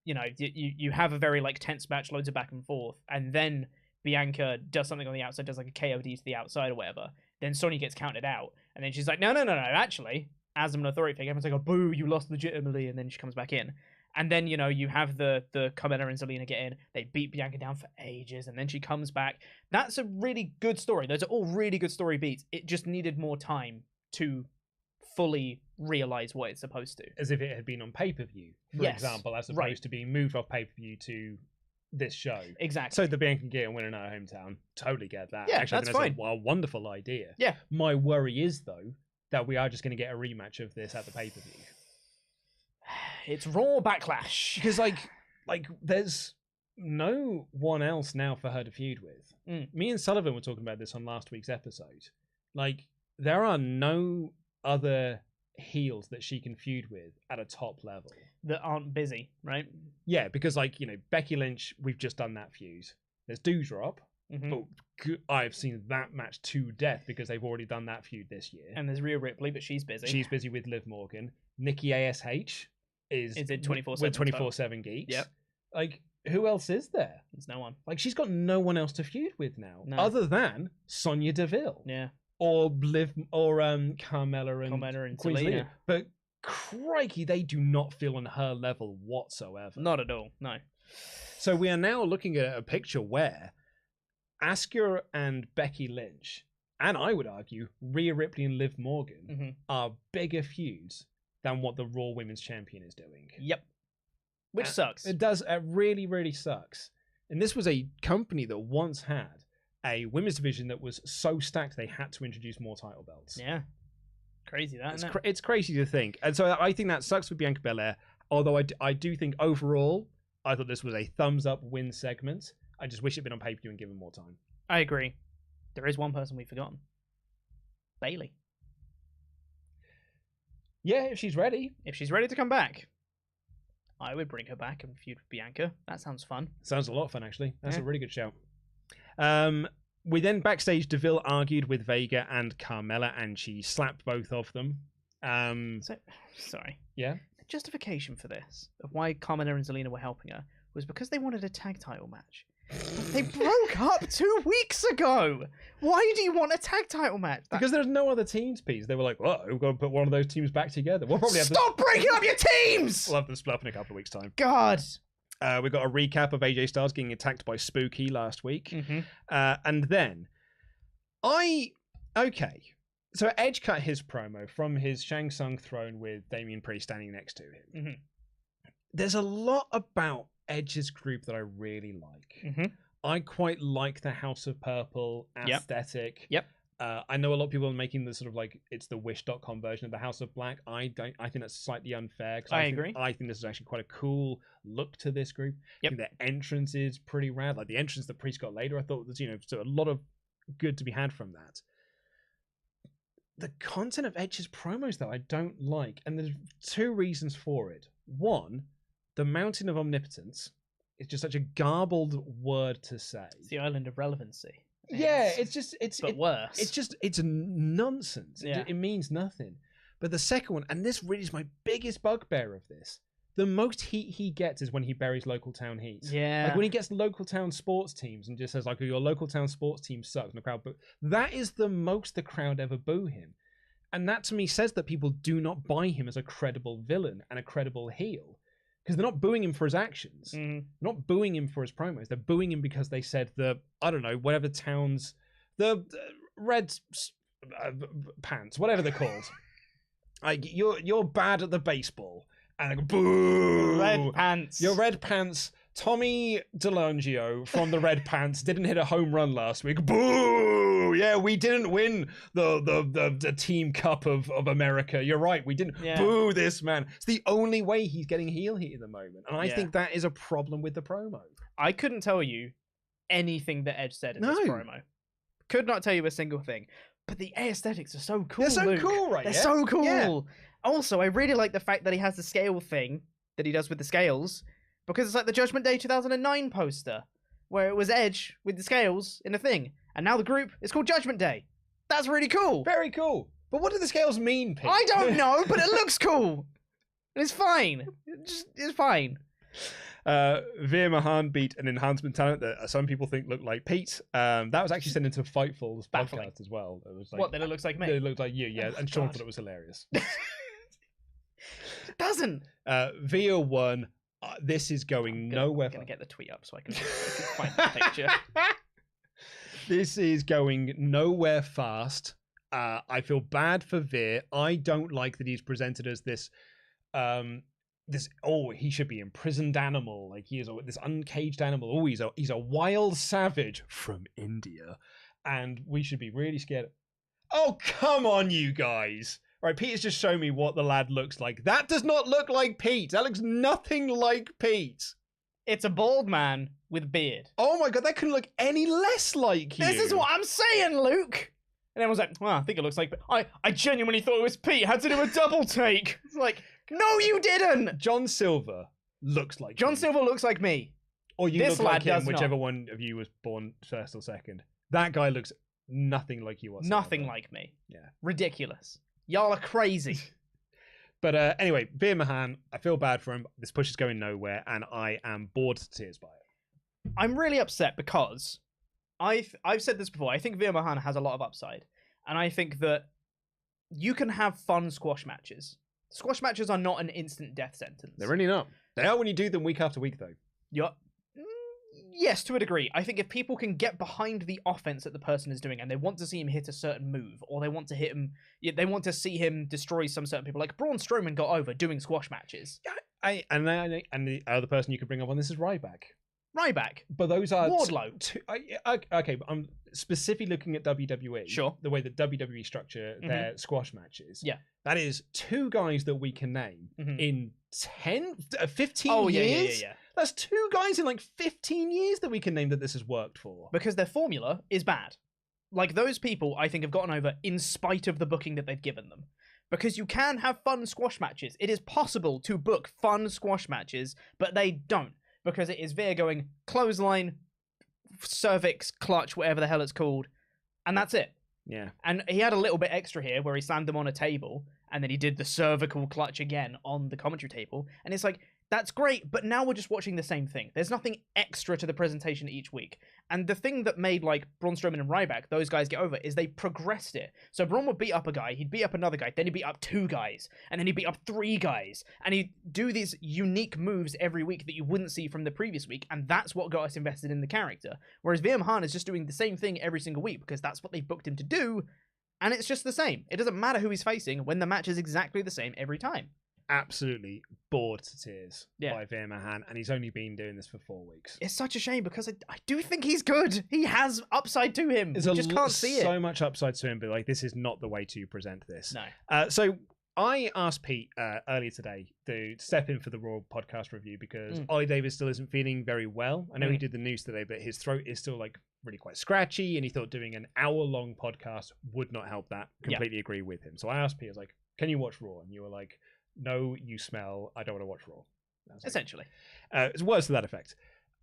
you have a very like tense match, loads of back and forth, and then Bianca does something on the outside, does like a KOD to the outside or whatever, then Sonya gets counted out, and then she's like, no, actually, as an authority figure, everyone's like, oh, boo, you lost legitimately, and then she comes back in. And then, you have the Carmella and Zelina get in. They beat Bianca down for ages, and then she comes back. That's a really good story. Those are all really good story beats. It just needed more time to fully realize what it's supposed to. As if it had been on pay-per-view, for example, as opposed to being moved off pay-per-view to this show. Exactly. So the Bianca can get and win in her hometown. Totally get that. Yeah, Actually, that's I think fine. a wonderful idea. Yeah. My worry is, though, that we are just going to get a rematch of this at the pay-per-view. It's Raw Backlash. Because, like, there's no one else now for her to feud with. Me and Sullivan were talking about this on last week's episode. Like, there are no other heels that she can feud with at a top level. That aren't busy, right? Yeah, because, like, you know, Becky Lynch, we've just done that feud. There's Doudrop, but I've seen that match to death because they've already done that feud this year. And there's Rhea Ripley, but she's busy. She's busy with Liv Morgan. Nikki ASH is it 24/7 with 24/7 Geeks. Yep. Like, who else is there? There's no one. Like, she's got no one else to feud with now, No. other than Sonya Deville. Yeah. Or Liv, or Carmella and Queen Zelina. Zelina. But crikey, they do not feel on her level whatsoever. Not at all. No. So we are now looking at a picture where Asuka and Becky Lynch, and I would argue Rhea Ripley and Liv Morgan, are bigger feuds than what the Raw Women's Champion is doing. Yep. Which sucks. It does. It really, really sucks. And this was a company that once had a women's division that was so stacked they had to introduce more title belts. Yeah. Crazy that, isn't it? It's crazy to think. And so I think that sucks with Bianca Belair. Although I do think overall, I thought this was a thumbs up win segment. I just wish it'd been on pay-per-view and given more time. I agree. There is one person we've forgotten. Bayley. Yeah, if she's ready. If she's ready to come back, I would bring her back and feud with Bianca. That sounds fun. Sounds a lot of fun, actually. That's a really good shout. We then backstage, Deville argued with Vega and Carmella, and she slapped both of them. Sorry. Yeah? The justification for this, of why Carmella and Zelina were helping her, was because they wanted a tag title match. But they broke up 2 weeks ago! Why do you want a tag title match? Because there's no other teams piece. They were like, well, we're going to put one of those teams back together. We'll probably have Stop breaking up your teams! We'll have them split up in a couple of weeks' time. God! We got a recap of AJ Styles getting attacked by Spooky last week. And then, okay. So Edge cut his promo from his Shang Tsung throne with Damian Priest standing next to him. There's a lot about Edge's group that I really like. I quite like the House of Purple aesthetic. Yep. I know a lot of people are making the sort of like it's the Wish.com version of the House of Black. I think that's slightly unfair. I agree. I think this is actually quite a cool look to this group. Yep. I think their entrance is pretty rad. Like the entrance that Priest got later, I thought was, so a lot of good to be had from that. The content of Edge's promos, though, I don't like. And there's two reasons for it. One, the Mountain of Omnipotence is just such a garbled word to say. It's the island of relevancy. But worse. It's nonsense. Yeah. It means nothing. But the second one, and this really is my biggest bugbear of this, the most heat he gets is when he buries local town heat. Yeah. Like when he gets local town sports teams and just says like, your local town sports team sucks and the crowd boo. That is the most the crowd ever boo him. And that to me says that people do not buy him as a credible villain and a credible heel. Because they're not booing him for his actions. They're not booing him for his promos. They're booing him because they said whatever towns, the red pants, whatever they're called. Like, you're bad at the baseball. And I go, boo! Red pants. Your red pants. Tommy DeLongio from the Red Pants didn't hit a home run last week. Boo! Yeah, we didn't win the team cup of America. You're right, we didn't. Yeah. Boo this man. It's the only way he's getting heel heat at the moment. And I think that is a problem with the promo. I couldn't tell you anything that Edge said in this promo. Could not tell you a single thing. But the aesthetics are so cool, They're so Luke. cool, right? They're so cool. Yeah. Also, I really like the fact that he has the scale thing that he does with the scales. Because it's like the Judgment Day 2009 poster, where it was Edge with the scales in a thing. And now the group is called Judgment Day. That's really cool. Very cool. But what do the scales mean, Pete? I don't know, but it looks cool. And it's fine. It's fine. Veer Mahan beat an enhancement talent that some people think looked like Pete. That was actually sent into Fightful's podcast as well. It was like, what, then it looks like me? It looked like you, yeah. And Sean thought it was hilarious. It doesn't. Veer won. This is going nowhere. I'm going to get the tweet up so I can find the picture. This is going nowhere fast. I feel bad for Veer. I don't like that he's presented as this he should be imprisoned animal. Like he is this uncaged animal. Oh, he's a wild savage from India, and we should be really scared. Oh, come on, you guys. Right, Pete has just shown me what the lad looks like. That does not look like Pete. That looks nothing like Pete. It's a bald man with beard. Oh my god, that couldn't look any less like you. This is what I'm saying, Luke. And everyone's like, well, I think it looks like... I genuinely thought it was Pete. Had to do a double take. It's like, no, you didn't. John Silver looks like John Silver looks like me. Or you this look like lad him, whichever one of you was born first or second. That guy looks nothing like you whatsoever. Nothing like me. Yeah. Ridiculous. Y'all are crazy. But anyway, Veer Mahan, I feel bad for him. This push is going nowhere, and I am bored to tears by it. I'm really upset because I've said this before. I think Veer Mahan has a lot of upside, and I think that you can have fun squash matches. Squash matches are not an instant death sentence. They're really not. They are when you do them week after week, though. Yes, to a degree. I think if people can get behind the offense that the person is doing, and they want to see him hit a certain move, or they want to hit him, they want to see him destroy some certain people. Like Braun Strowman got over doing squash matches. And the other person you could bring up on this is Ryback. But those are Wardlow. Okay, but I'm specifically looking at WWE. Sure. The way that WWE structure their squash matches. Yeah. That is two guys that we can name in 15 oh, years. Yeah. That's two guys in like 15 years that we can name that this has worked for. Because their formula is bad. Like, those people, I think, have gotten over in spite of the booking that they've given them. Because you can have fun squash matches. It is possible to book fun squash matches, but they don't. Because it is Veer going clothesline, cervix, clutch, whatever the hell it's called, and that's it. Yeah. And he had a little bit extra here where he slammed them on a table, and then he did the cervical clutch again on the commentary table, and it's like, that's great, but now we're just watching the same thing. There's nothing extra to the presentation each week. And the thing that made, like, Braun Strowman and Ryback, those guys get over, is they progressed it. So Braun would beat up a guy, he'd beat up another guy, then he'd beat up two guys, and then he'd beat up three guys. And he'd do these unique moves every week that you wouldn't see from the previous week, and that's what got us invested in the character. Whereas Veer Mahan is just doing the same thing every single week, because that's what they've booked him to do, and it's just the same. It doesn't matter who he's facing when the match is exactly the same every time. Absolutely bored to tears by Veer Mahan, and he's only been doing this for 4 weeks. It's such a shame because I do think he's good. He has upside to him. We just can't see it. So much upside to him, but like this is not the way to present this. No. So I asked Pete earlier today to step in for the Raw podcast review because Ollie Davis still isn't feeling very well. I know he did the news today, but his throat is still like really quite scratchy, and he thought doing an hour-long podcast would not help that. Completely agree with him. So I asked Pete, I was like, "Can you watch Raw?" And you were like, "No, you smell. I don't want to watch Raw." Essentially. It's words to that effect.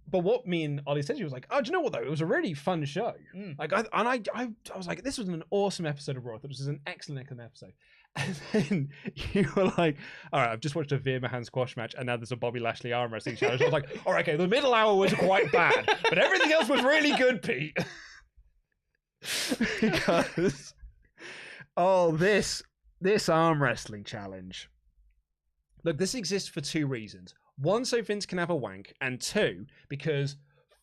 But what me and Ollie said, she was like, "Oh, do you know what though? It was a really fun show." Like, I was like, "This was an awesome episode of Raw. This was an excellent episode." And then you were like, "All right, I've just watched a Veer Mahan squash match, and now there's a Bobby Lashley arm wrestling challenge." I was like, "All right, okay, the middle hour was quite bad, but everything else was really good, Pete." Because this arm wrestling challenge. Look, this exists for two reasons. One, so Vince can have a wank, and two, because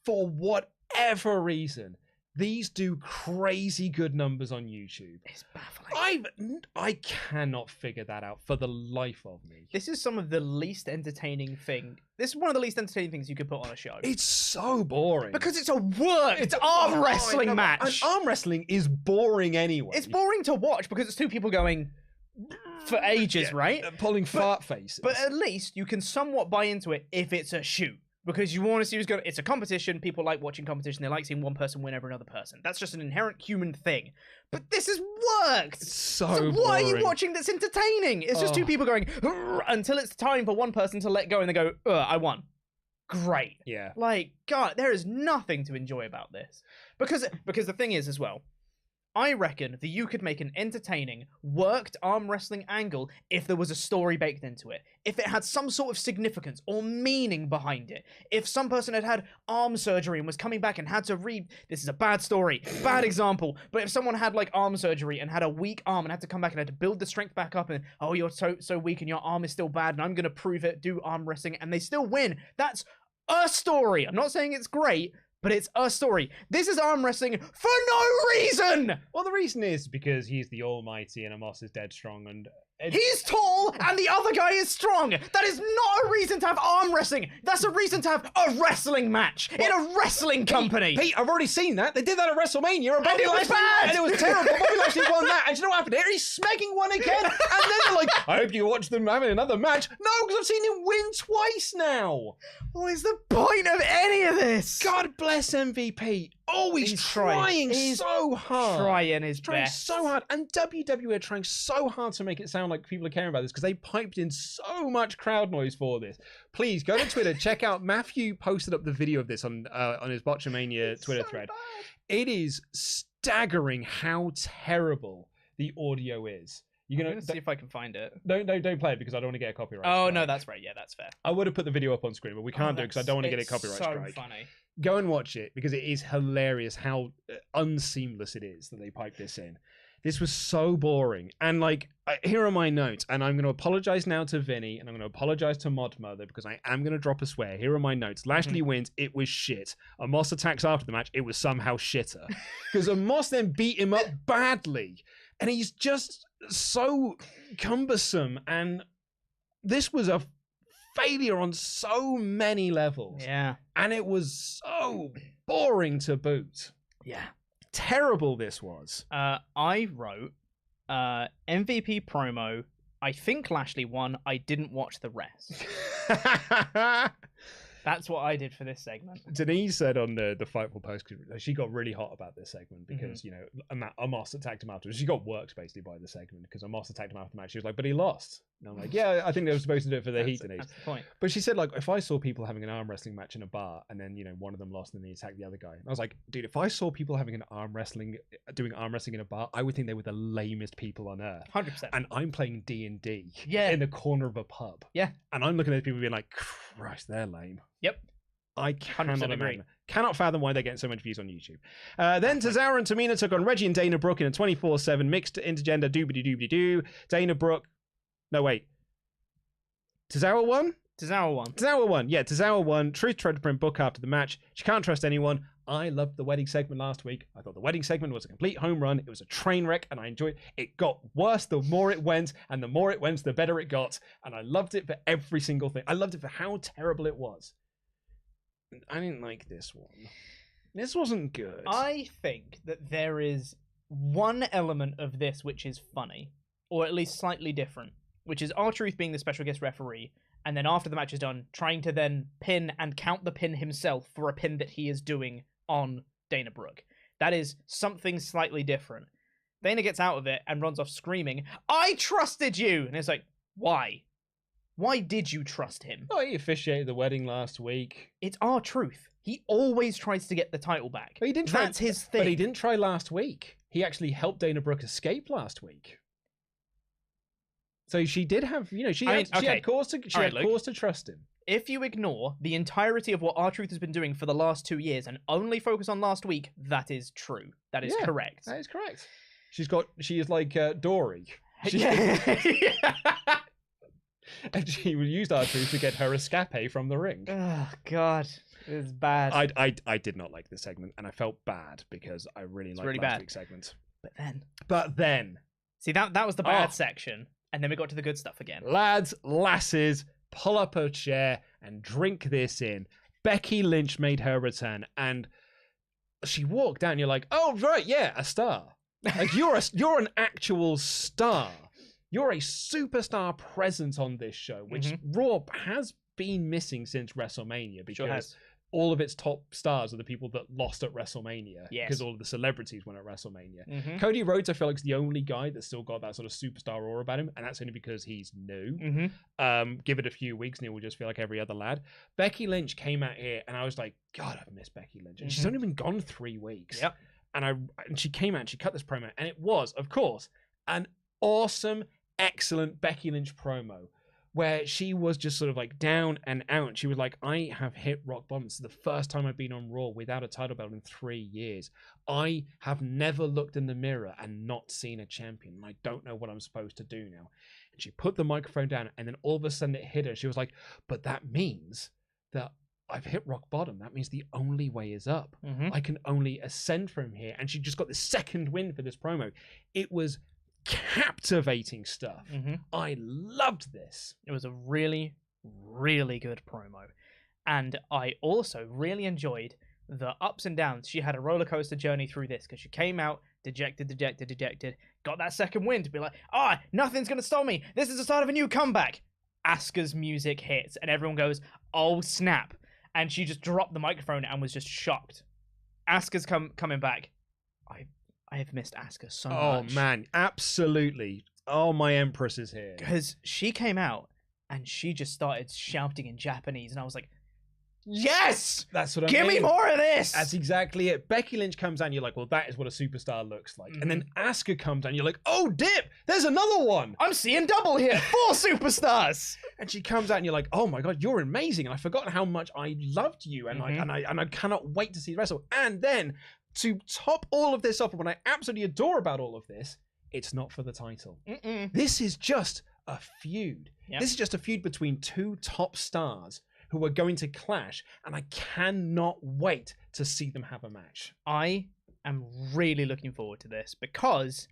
for whatever reason, these do crazy good numbers on YouTube. It's baffling. I cannot figure that out for the life of me. This is some of the least entertaining thing. This is one of the least entertaining things you could put on a show. It's so boring. Because it's a worked arm wrestling match. And arm wrestling is boring anyway. It's boring to watch because it's two people going for ages, right? Pulling fart faces. But at least you can somewhat buy into it if it's a shoot. Because you want to see who's going. It's a competition. People like watching competition. They like seeing one person win over another person. That's just an inherent human thing. But this is worked. It's so what boring. are you watching that's entertaining? It's just two people going until it's time for one person to let go and they go, I won. Great. Yeah. Like, God, there is nothing to enjoy about this. Because the thing is as well, I reckon that you could make an entertaining, worked arm wrestling angle if there was a story baked into it. If it had some sort of significance or meaning behind it. If some person had arm surgery and was coming back and had to read... This is a bad story, bad example. But if someone had like arm surgery and had a weak arm and had to come back and had to build the strength back up and, oh, you're so weak and your arm is still bad and I'm going to prove it, do arm wrestling, and they still win. That's a story. I'm not saying it's great, but it's a story. This is arm wrestling for no reason! Well, the reason is because he's the almighty and Amos is dead strong, and He's tall and the other guy is strong. That is not a reason to have arm wrestling. That's a reason to have a wrestling match in a wrestling company. Pete, I've already seen that. They did that at WrestleMania. And it was bad. And it was terrible. Bobby Lashley won that. And you know what happened here? He's smacking one again. And then they're like, I hope you watch them having another match. No, because I've seen him win twice now. What is the point of any of this? God bless MVP. Oh, he's trying so hard. Trying his best. So hard. And WWE are trying so hard to make it sound like people are caring about this because they piped in so much crowd noise for this. Please go to Twitter. Check out Matthew posted up the video of this on his Botchamania Twitter thread. Bad. It is staggering how terrible the audio is. I'm gonna see if I can find it. Don't play it because I don't want to get a copyright strike. No, that's right. Yeah, that's fair. I would have put the video up on screen, but we can't do it because I don't want to get a copyright strike. So funny. Go and watch it because it is hilarious how unseamless it is that they piped this in. This was so boring. And like, here are my notes. And I'm going to apologize now to Vinny and I'm going to apologize to Mod Mother because I am going to drop a swear. Here are my notes. Lashley wins. It was shit. Amos attacks after the match. It was somehow shitter. Because Amos then beat him up badly. And he's just so cumbersome. And this was a failure on so many levels. Yeah. And it was so boring to boot. Yeah. Terrible this was. I wrote MVP promo. I think Lashley won. I didn't watch the rest. That's what I did for this segment. Denise said on the Fightful post, she got really hot about this segment because, you know, Amos attacked him afterwards. She got worked basically by the segment because Amos attacked him after the match. She was like, but he lost. And I'm like, yeah, I think they were supposed to do it for the heat, Denise. That's the point. But she said, like, if I saw people having an arm wrestling match in a bar and then, you know, one of them lost and then he attacked the other guy. And I was like, dude, if I saw people having doing arm wrestling in a bar, I would think they were the lamest people on earth. 100%. And I'm playing D&D yeah. in the corner of a pub. Yeah. And I'm looking at people being like, Christ, they're lame. Yep. I cannot fathom why they're getting so much views on YouTube. Then Cesaro and Tamina took on Reggie and Dana Brooke in a 24/7 mixed intergender doobity-doobity-doo. Dana Brooke... No, wait. Cesaro won? Cesaro won. Yeah, Cesaro won. Truth tried to bring Book after the match. She can't trust anyone. I loved the wedding segment last week. I thought the wedding segment was a complete home run. It was a train wreck, and I enjoyed it. It got worse the more it went, and the more it went, the better it got. And I loved it for every single thing. I loved it for how terrible it was. I didn't like this one. This wasn't good. I think that there is one element of this which is funny, or at least slightly different, which is R-Truth being the special guest referee, and then after the match is done, trying to then pin and count the pin himself for a pin that he is doing on Dana Brooke. That is something slightly different. Dana gets out of it and runs off screaming, I trusted you! And it's like, why? Why did you trust him? Oh, he officiated the wedding last week. It's R-Truth. He always tries to get the title back. But he didn't try, that's his thing. But he didn't try last week. He actually helped Dana Brooke escape last week. So she did have, you know, she had cause to trust him. If you ignore the entirety of what R-Truth has been doing for the last 2 years and only focus on last week, that is true. That is correct. That is correct. She is like Dory. And she used R-Truth to get her escape from the ring. Oh, God. It's bad. I did not like this segment, and I felt bad because I really liked last week's segment. But then... See, that was the bad section, and then we got to the good stuff again. Lads, lasses, pull up a chair and drink this in. Becky Lynch made her return, and she walked down, and you're like, oh, right, yeah, a star. Like, you're an actual star. You're a superstar presence on this show, which Raw has been missing since WrestleMania because all of its top stars are the people that lost at WrestleMania because all of the celebrities went at WrestleMania. Cody Rhodes, I feel like, is the only guy that's still got that sort of superstar aura about him, and that's only because he's new. Give it a few weeks and he will just feel like every other lad. Becky Lynch came out here, and I was like, God, I've missed Becky Lynch. And she's only been gone 3 weeks. Yep. And she came out and she cut this promo, and it was, of course, an awesome, excellent Becky Lynch promo where she was just sort of like down and out. She was like, I have hit rock bottom. This is the first time I've been on Raw without a title belt in 3 years. I have never looked in the mirror and not seen a champion. And I don't know what I'm supposed to do now. And she put the microphone down, and then all of a sudden it hit her. She was like, but that means that I've hit rock bottom. That means the only way is up. I can only ascend from here. And she just got the second win for this promo. It was captivating stuff. I loved this. It was a really, really good promo. And I also really enjoyed the ups and downs. She had a roller coaster journey through this because she came out dejected, got that second win to be like, nothing's going to stop me. This is the start of a new comeback. Asuka's music hits and everyone goes, oh, snap. And she just dropped the microphone and was just shocked. Asuka's coming back. I have missed Asuka so much. Oh, man. Absolutely. Oh, my Empress is here. Because she came out and she just started shouting in Japanese. And I was like, yes! That's what I mean. Give me more of this! That's exactly it. Becky Lynch comes out and you're like, well, that is what a superstar looks like. And then Asuka comes out and you're like, oh, dip! There's another one! I'm seeing double here! 4 superstars! And she comes out and you're like, oh my god, you're amazing. And I've forgotten how much I loved you. And I cannot wait to see the wrestle. And then, to top all of this off, and what I absolutely adore about all of this, it's not for the title. This is just a feud. Yep. This is just a feud between 2 top stars who are going to clash, and I cannot wait to see them have a match. I am really looking forward to this because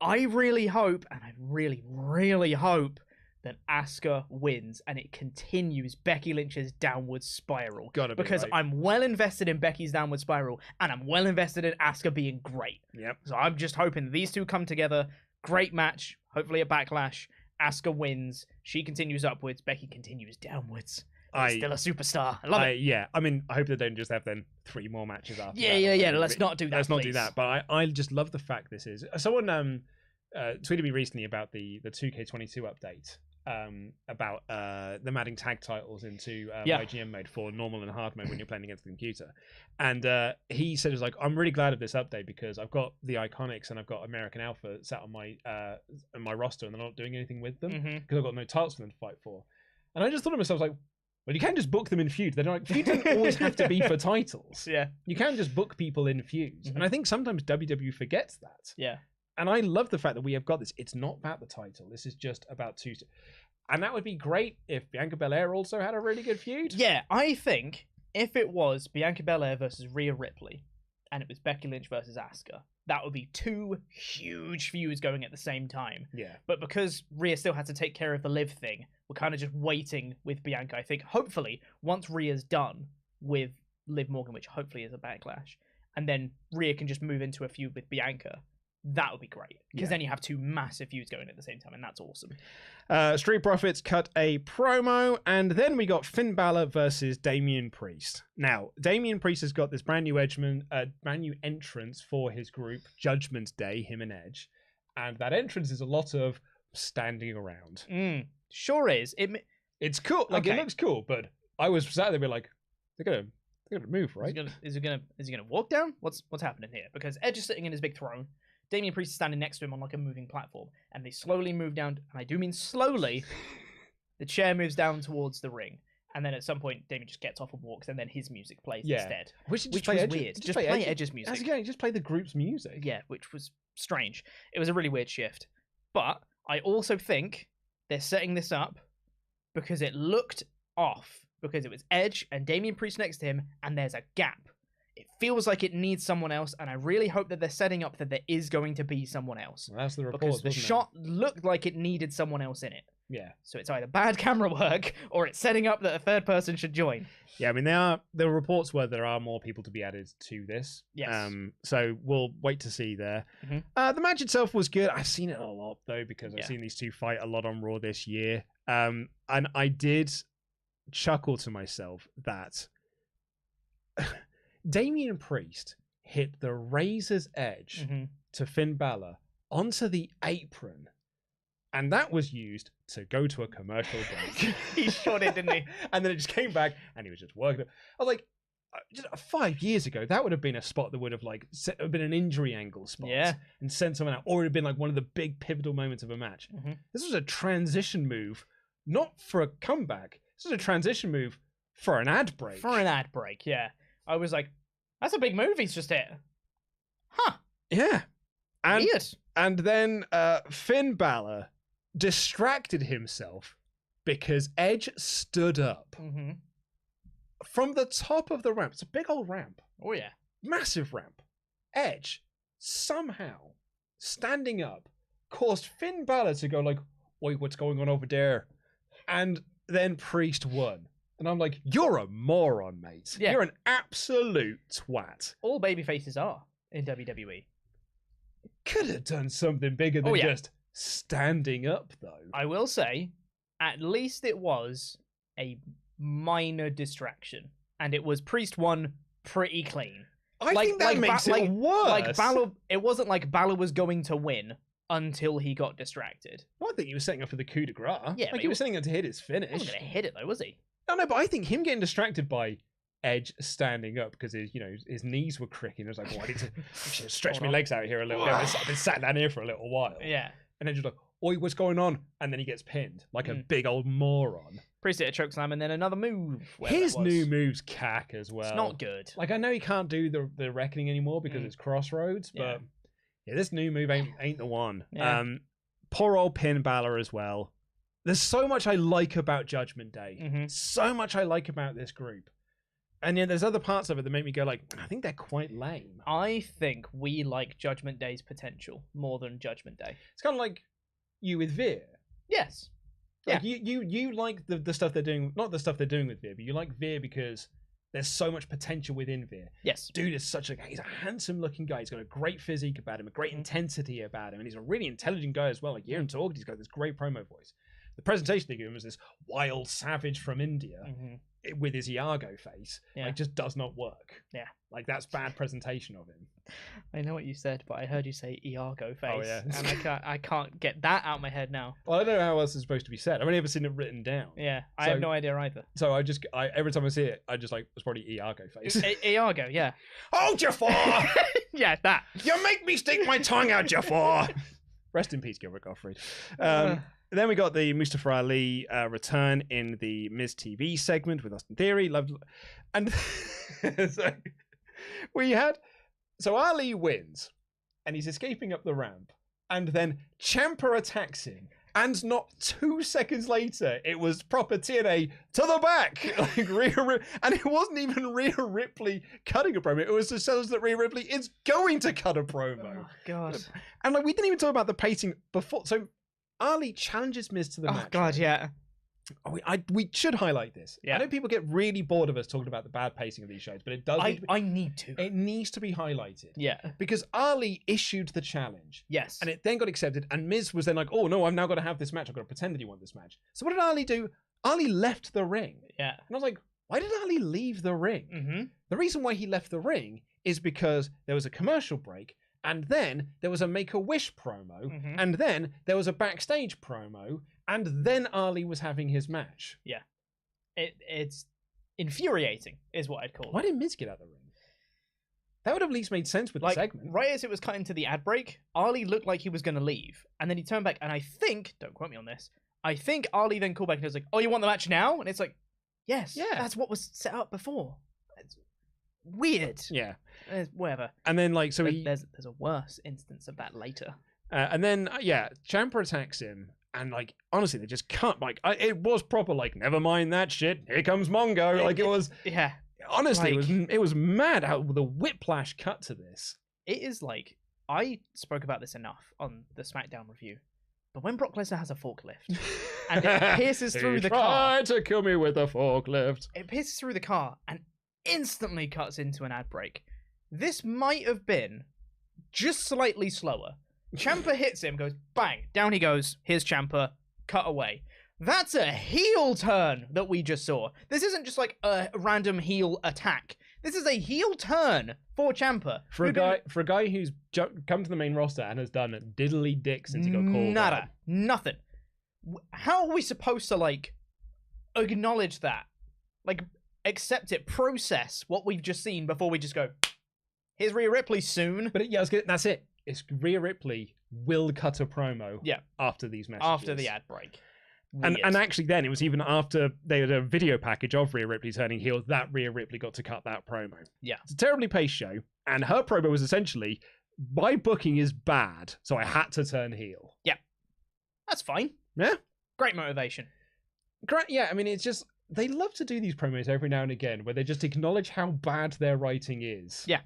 I really hope, and I really, really hope that Asuka wins and it continues Becky Lynch's downward spiral. Because right. I'm well invested in Becky's downward spiral, and I'm well invested in Asuka being great. Yep. So I'm just hoping these two come together. Great match, hopefully a backlash. Asuka wins, she continues upwards, Becky continues downwards. Still a superstar. I love it. Yeah, I mean, I hope they don't just have then 3 more matches after that. Yeah. Let's not do that. Let's not do that. But I just love the fact this is. Someone tweeted me recently about the 2K22 update about them adding tag titles into IGN mode for normal and hard mode when you're playing against the computer. And he said, it was like, I'm really glad of this update because I've got the Iconics and I've got American Alpha sat on my roster and they're not doing anything with them because I've got no titles for them to fight for. And I just thought to myself, like, well, you can just book them in feuds. They're like, feuds don't always have to be for titles. Yeah. You can just book people in feuds. And I think sometimes WWE forgets that. Yeah. And I love the fact that we have got this. It's not about the title. This is just about 2. And that would be great if Bianca Belair also had a really good feud. Yeah, I think if it was Bianca Belair versus Rhea Ripley and it was Becky Lynch versus Asuka, that would be 2 huge feuds going at the same time. Yeah. But because Rhea still had to take care of the Liv thing, we're kind of just waiting with Bianca. I think hopefully once Rhea's done with Liv Morgan, which hopefully is a backlash, and then Rhea can just move into a feud with Bianca, that would be great. Because then you have 2 massive feuds going at the same time, and that's awesome. Street Profits cut a promo, and then we got Finn Balor versus Damian Priest. Now, Damian Priest has got this brand new entrance for his group, Judgment Day, him and Edge. And that entrance is a lot of standing around. Sure is. It's cool. Like, it looks cool, but I was sat there being like, they're gonna move, right? Is he gonna walk down? What's happening here? Because Edge is sitting in his big throne. Damian Priest is standing next to him on like a moving platform, and they slowly move down, and I do mean slowly. The chair moves down towards the ring, and then at some point Damian just gets off and walks, and then his music plays instead. Which was weird. Just play Edge's music. Just play the group's music. Yeah, which was strange. It was a really weird shift. But I also think they're setting this up because it looked off, because it was Edge and Damian Priest next to him, and there's a gap. It feels like it needs someone else, and I really hope that they're setting up that there is going to be someone else. Well, that's the report, because the shot looked like it needed someone else in it. Yeah. So it's either bad camera work or it's setting up that a third person should join. Yeah, I mean, the reports were there are more people to be added to this. Yes. So we'll wait to see there. The match itself was good. I've seen it a lot, though, because I've seen these 2 fight a lot on Raw this year. And I did chuckle to myself that Damian Priest hit the razor's edge to Finn Balor onto the apron, and that was used to go to a commercial break. He sure did, didn't he? And then it just came back, and he was just working it. I was like, just 5 years ago, that would have been a spot that would have like been an injury angle spot, and sent someone out, or it would have been like one of the big pivotal moments of a match. This was a transition move, not for a comeback. This was a transition move for an ad break. Yeah. I was like, that's a big move he's just hit. Huh. Yeah. Weird. And then Finn Balor distracted himself because Edge stood up from the top of the ramp. It's a big old ramp. Oh, yeah. Massive ramp. Edge, somehow, standing up, caused Finn Balor to go like, "Wait, what's going on over there?" And then Priest won. And I'm like, "You're a moron, mate. Yeah. You're an absolute twat." All babyfaces are in WWE. Could have done something bigger than just standing up, though. I will say, at least it was a minor distraction. And it was Priest won pretty clean. I think that makes it worse. Like Balor, it wasn't like Balor was going to win until he got distracted. Well, I think he was setting up for the coup de grace. Yeah, like he was setting up to hit his finish. He wasn't going to hit it though, was he? No, but I think him getting distracted by Edge standing up because his knees were cricking. I was like, "Oh, I need to stretch my legs out here a little bit. I've been sat down here for a little while." Yeah. And then just like, "Oi, what's going on?" And then he gets pinned like a big old moron. Priest hit a chokeslam and then another move. His new move's cack as well. It's not good. Like, I know he can't do the Reckoning anymore because it's Crossroads, but this new move ain't the one. Yeah. Poor old Finn Balor as well. There's so much I like about Judgment Day. So much I like about this group. And there's other parts of it that make me go like, I think they're quite lame. I think we like Judgment Day's potential more than Judgment Day. It's kind of like you with Veer. Yes. Like you like the stuff they're doing, not the stuff they're doing with Veer, but you like Veer because there's so much potential within Veer. Yes. Dude is he's a handsome looking guy. He's got a great physique about him, a great intensity about him, and he's a really intelligent guy as well. Like, you hear him talk, he's got this great promo voice. The presentation they give him is this wild savage from India with his Iago face. Yeah. Like, just does not work. Yeah. Like, that's bad presentation of him. I know what you said, but I heard you say Iago face. Oh, yeah. And I can't get that out of my head now. Well, I don't know how else it's supposed to be said. I've only ever seen it written down. Yeah, I have no idea either. So I every time I see it, I just like, it's probably Iago face. Iago, yeah. Oh, Jafar! Yeah, that. You make me stick my tongue out, Jafar! Rest in peace, Gilbert Gottfried. Then we got the Mustafa Ali return in the Miz TV segment with Austin Theory. And so Ali wins, and he's escaping up the ramp, and then Ciampa attacks him, and not 2 seconds later, it was proper TNA to the back, like and it wasn't even Rhea Ripley cutting a promo. It was to tell us that Rhea Ripley is going to cut a promo. Oh God! And like, we didn't even talk about the pacing before. So Ali challenges Miz to the match. Oh God, yeah. We should highlight this. Yeah. I know people get really bored of us talking about the bad pacing of these shows, but it does. I need to. It needs to be highlighted. Yeah. Because Ali issued the challenge. Yes. And it then got accepted, and Miz was then like, "Oh no, I've now got to have this match. I've got to pretend that he won this match." So what did Ali do? Ali left the ring. Yeah. And I was like, why did Ali leave the ring? The reason why he left the ring is because there was a commercial break, and then there was a Make-A-Wish promo, and then there was a backstage promo, and then Ali was having his match. Yeah. It's infuriating, is what I'd call it. Why didn't Miz get out of the ring? That would have at least made sense with the segment. Right as it was cutting to the ad break, Ali looked like he was going to leave, and then he turned back, and I think, don't quote me on this, I think Ali then called back and was like, "Oh, you want the match now?" And it's like, yes, that's what was set up before. It's weird. Yeah. Whatever. And then, like, so there's a worse instance of that later. And then, Ciampa attacks him. And, like, honestly, they just can't, like, it was proper, like, never mind that shit, here comes Mongo. Like, it was, honestly, it was mad how the whiplash cut to this. It is like, I spoke about this enough on the SmackDown review, but when Brock Lesnar has a forklift, and it pierces through the car. He tried to kill me with a forklift. It pierces through the car and instantly cuts into an ad break. This might have been just slightly slower. Ciampa hits him, goes bang, down he goes. Here's Ciampa, cut away. That's a heel turn that we just saw. This isn't just like a random heel attack. This is a heel turn for Ciampa. For a guy who's come to the main roster and has done diddly dick since he got called. Nada, nothing. How are we supposed to like acknowledge that? Like accept it, process what we've just seen before we just go, here's Rhea Ripley soon. But that's it. It's Rhea Ripley will cut a promo after these messages. After the ad break. And actually then, it was even after they had a video package of Rhea Ripley turning heel that Rhea Ripley got to cut that promo. Yeah. It's a terribly paced show, and her promo was essentially, my booking is bad, so I had to turn heel. Yeah. That's fine. Yeah. Great motivation. Great, yeah, I mean, it's just, they love to do these promos every now and again, where they just acknowledge how bad their writing is. Yeah.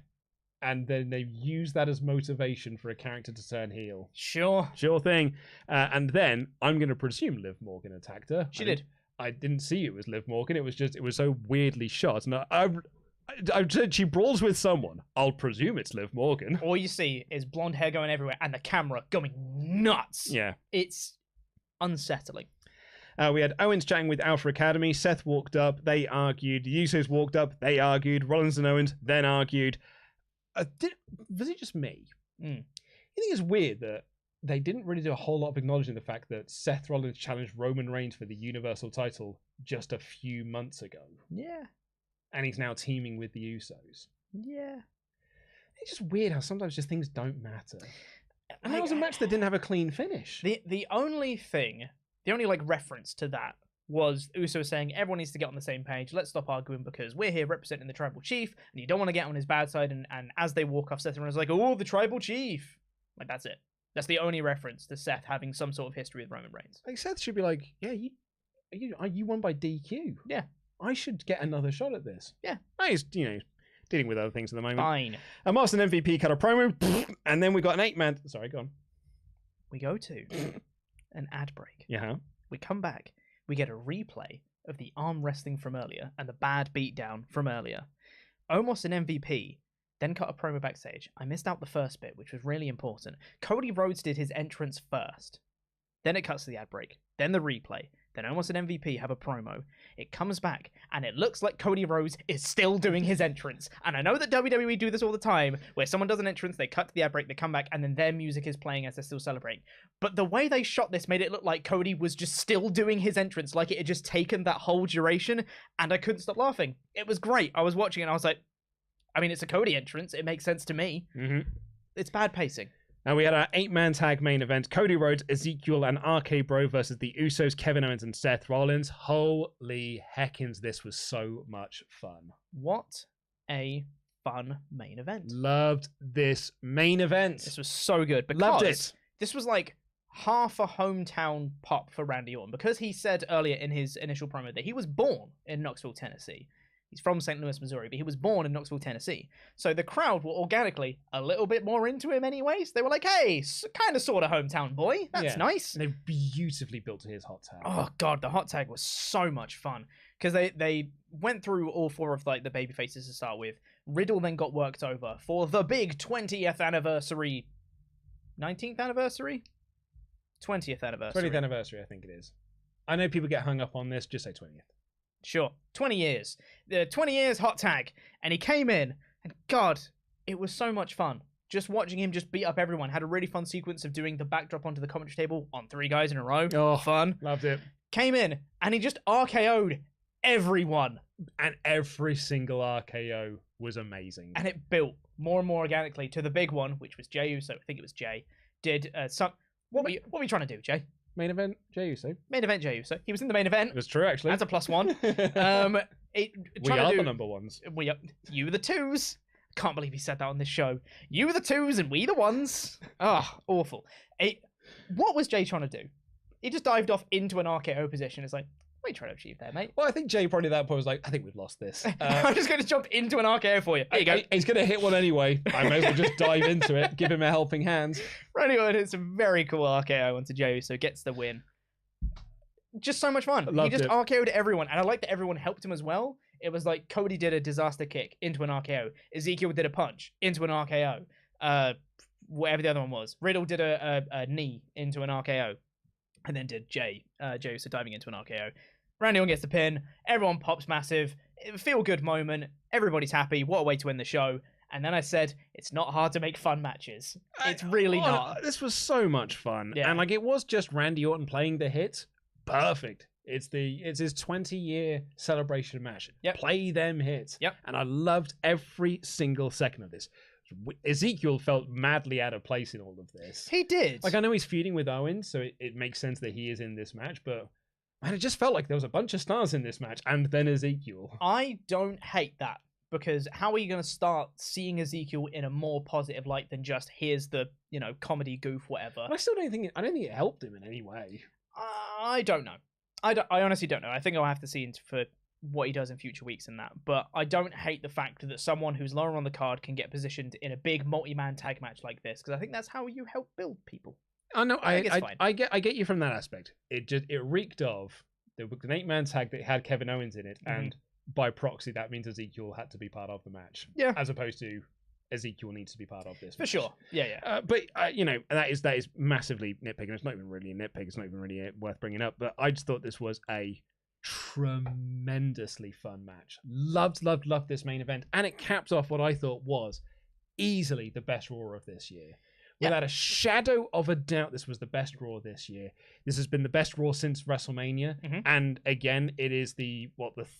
and then they use that as motivation for a character to turn heel. Sure thing. And then I'm going to presume Liv Morgan attacked her. She did. I didn't see it was Liv Morgan. It was so weirdly shot. And I said she brawls with someone. I'll presume it's Liv Morgan. All you see is blonde hair going everywhere and the camera going nuts. Yeah. It's unsettling. We had Owens chatting with Alpha Academy. Seth walked up. They argued. The Usos walked up. They argued. Rollins and Owens then argued. Was it just me? I think it's weird that they didn't really do a whole lot of acknowledging the fact that Seth Rollins challenged Roman Reigns for the Universal title just a few months ago. Yeah. And he's now teaming with the Usos. Yeah. It's just weird how sometimes just things don't matter. And that was a match that didn't have a clean finish. The only reference to that was Uso saying everyone needs to get on the same page. Let's stop arguing because we're here representing the tribal chief and you don't want to get on his bad side. And as they walk off, Seth Rollins is like, oh, the tribal chief. Like, that's it. That's the only reference to Seth having some sort of history with Roman Reigns. Like, Seth should be like, yeah, you won by DQ. Yeah. I should get another shot at this. Yeah. He's, dealing with other things at the moment. Fine. And Master and MVP cut a promo, and then we got an 8-man... Sorry, go on. We go to an ad break. Yeah. We come back. We get a replay of the arm wrestling from earlier and the bad beatdown from earlier. Omos and MVP then cut a promo backstage. I missed out the first bit, which was really important. Cody Rhodes did his entrance first. Then it cuts to the ad break. Then the replay. Then Omos and MVP have a promo. It comes back, and it looks like Cody Rhodes is still doing his entrance. And I know that WWE do this all the time, where someone does an entrance, they cut to the ad break, they come back, and then their music is playing as they're still celebrating. But the way they shot this made it look like Cody was just still doing his entrance, like it had just taken that whole duration, and I couldn't stop laughing. It was great. I was watching it, and I was like, I mean, it's a Cody entrance. It makes sense to me. Mm-hmm. It's bad pacing. And we had our 8-man tag main event. Cody Rhodes, Ezekiel, and RK Bro versus the Usos, Kevin Owens, and Seth Rollins. Holy heckins, this was so much fun. What a fun main event. Loved this main event. This was so good. Because loved it. This was like half a hometown pop for Randy Orton. Because he said earlier in his initial promo that he was born in Knoxville, Tennessee. He's from St. Louis, Missouri, but he was born in Knoxville, Tennessee. So the crowd were organically a little bit more into him anyways. They were like, hey, kind of sort of hometown boy. That's nice. And they beautifully built his hot tag. Oh, God, the hot tag was so much fun. Because they went through all four of like the baby faces to start with. Riddle then got worked over for the big 20th anniversary. 19th anniversary? 20th anniversary. 20th anniversary, I think it is. I know people get hung up on this. Just say 20th. Sure, 20 years. The 20 years hot tag. And he came in, and God, it was so much fun. Just watching him just beat up everyone. Had a really fun sequence of doing the backdrop onto the commentary table on 3 guys in a row. Oh, fun. Loved it. Came in, and he just RKO'd everyone. And every single RKO was amazing. And it built more and more organically to the big one, which was Jey Uso. I think it was Jey. Did some... What were you trying to do, Jay? Main event, Jey Uso. Main event, Jey Uso. He was in the main event. It was true, actually. That's a +1. We are the number ones. You the twos. Can't believe he said that on this show. You the twos and we the ones. Oh, awful. What was Jey trying to do? He just dived off into an RKO position. It's like, what are you trying to achieve there, mate? Well, I think Jey probably at that point was like, I think we've lost this. I'm just going to jump into an RKO for you. There you go. He's going to hit one anyway. I may as well just dive into it, give him a helping hand. Randy Orton hits a very cool RKO onto Jey, so gets the win. Just so much fun. He just RKO'd everyone, and I like that everyone helped him as well. It was like Cody did a disaster kick into an RKO. Ezekiel did a punch into an RKO. Whatever the other one was. Riddle did a knee into an RKO. And then did Jey Uso diving into an RKO. Randy Orton gets the pin. Everyone pops massive. Feel-good moment. Everybody's happy. What a way to end the show. And then I said, it's not hard to make fun matches. It's really not. This was so much fun. Yeah. And like it was just Randy Orton playing the hit. Perfect. It's his 20-year celebration match. Yep. Play them hits. Yep. And I loved every single second of this. Ezekiel felt madly out of place in all of this. He did. Like, I know he's feuding with Owens, so it makes sense that he is in this match, but man, it just felt like there was a bunch of stars in this match, and then Ezekiel. I don't hate that, because how are you going to start seeing Ezekiel in a more positive light than just, here's the, comedy goof, whatever? I don't think it helped him in any way. I don't know. I honestly don't know. I think I'll have to see for what he does in future weeks and that. But I don't hate the fact that someone who's lower on the card can get positioned in a big multi-man tag match like this, because I think that's how you help build people. Oh no, I get you from that aspect. It reeked of the 8-man tag that had Kevin Owens in it, and by proxy that means Ezekiel had to be part of the match. Yeah. As opposed to Ezekiel needs to be part of this. For sure. Yeah. But that is massively nitpicking. It's not even really a nitpick. It's not even really worth bringing up. But I just thought this was a tremendously fun match. Loved this main event, and it capped off what I thought was easily the best Raw of this year. Without a shadow of a doubt, this was the best Raw this year. This has been the best Raw since WrestleMania. And again, it is the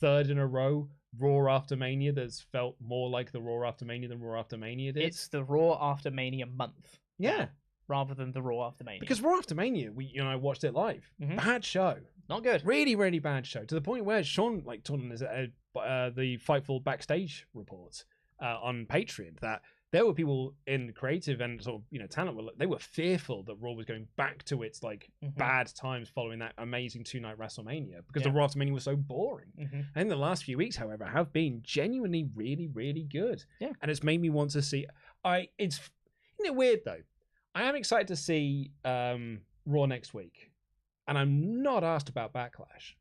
third in a row Raw after Mania that's felt more like the Raw after Mania than Raw after Mania did. It's the Raw after Mania month. Yeah. Rather than the Raw after Mania. Because Raw after Mania, I watched it live. Bad show. Not good. Really, really bad show. To the point where Sean told us the Fightful backstage reports on Patreon that there were people in creative and sort of talent they were fearful that Raw was going back to its bad times following that amazing 2-night WrestleMania because the Raw after Mania was so boring. And the last few weeks, however, have been genuinely really, really good. Yeah, and it's made me want to see. Isn't it weird though? I am excited to see Raw next week, and I'm not asked about Backlash.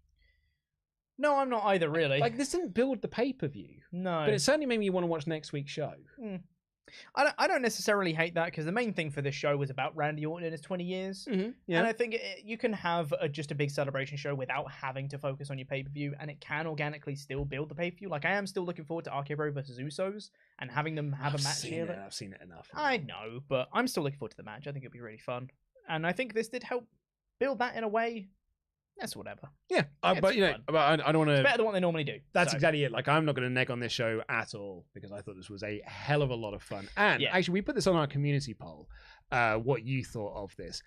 No, I'm not either. Really, this didn't build the pay-per-view. No, but it certainly made me want to watch next week's show. I don't necessarily hate that because the main thing for this show was about Randy Orton in his 20 years. And I think you can have just a big celebration show without having to focus on your pay-per-view, and it can organically still build the pay-per-view. I am still looking forward to RK-Bro versus Usos and having them have a match here. I've seen it enough. I know, but I'm still looking forward to the match. I think it'll be really fun. And I think this did help build that in a way. That's whatever. Yeah, but I don't want to. It's better than what they normally do. That's exactly it. I'm not going to neg on this show at all because I thought this was a hell of a lot of fun. And actually, we put this on our community poll. What you thought of this?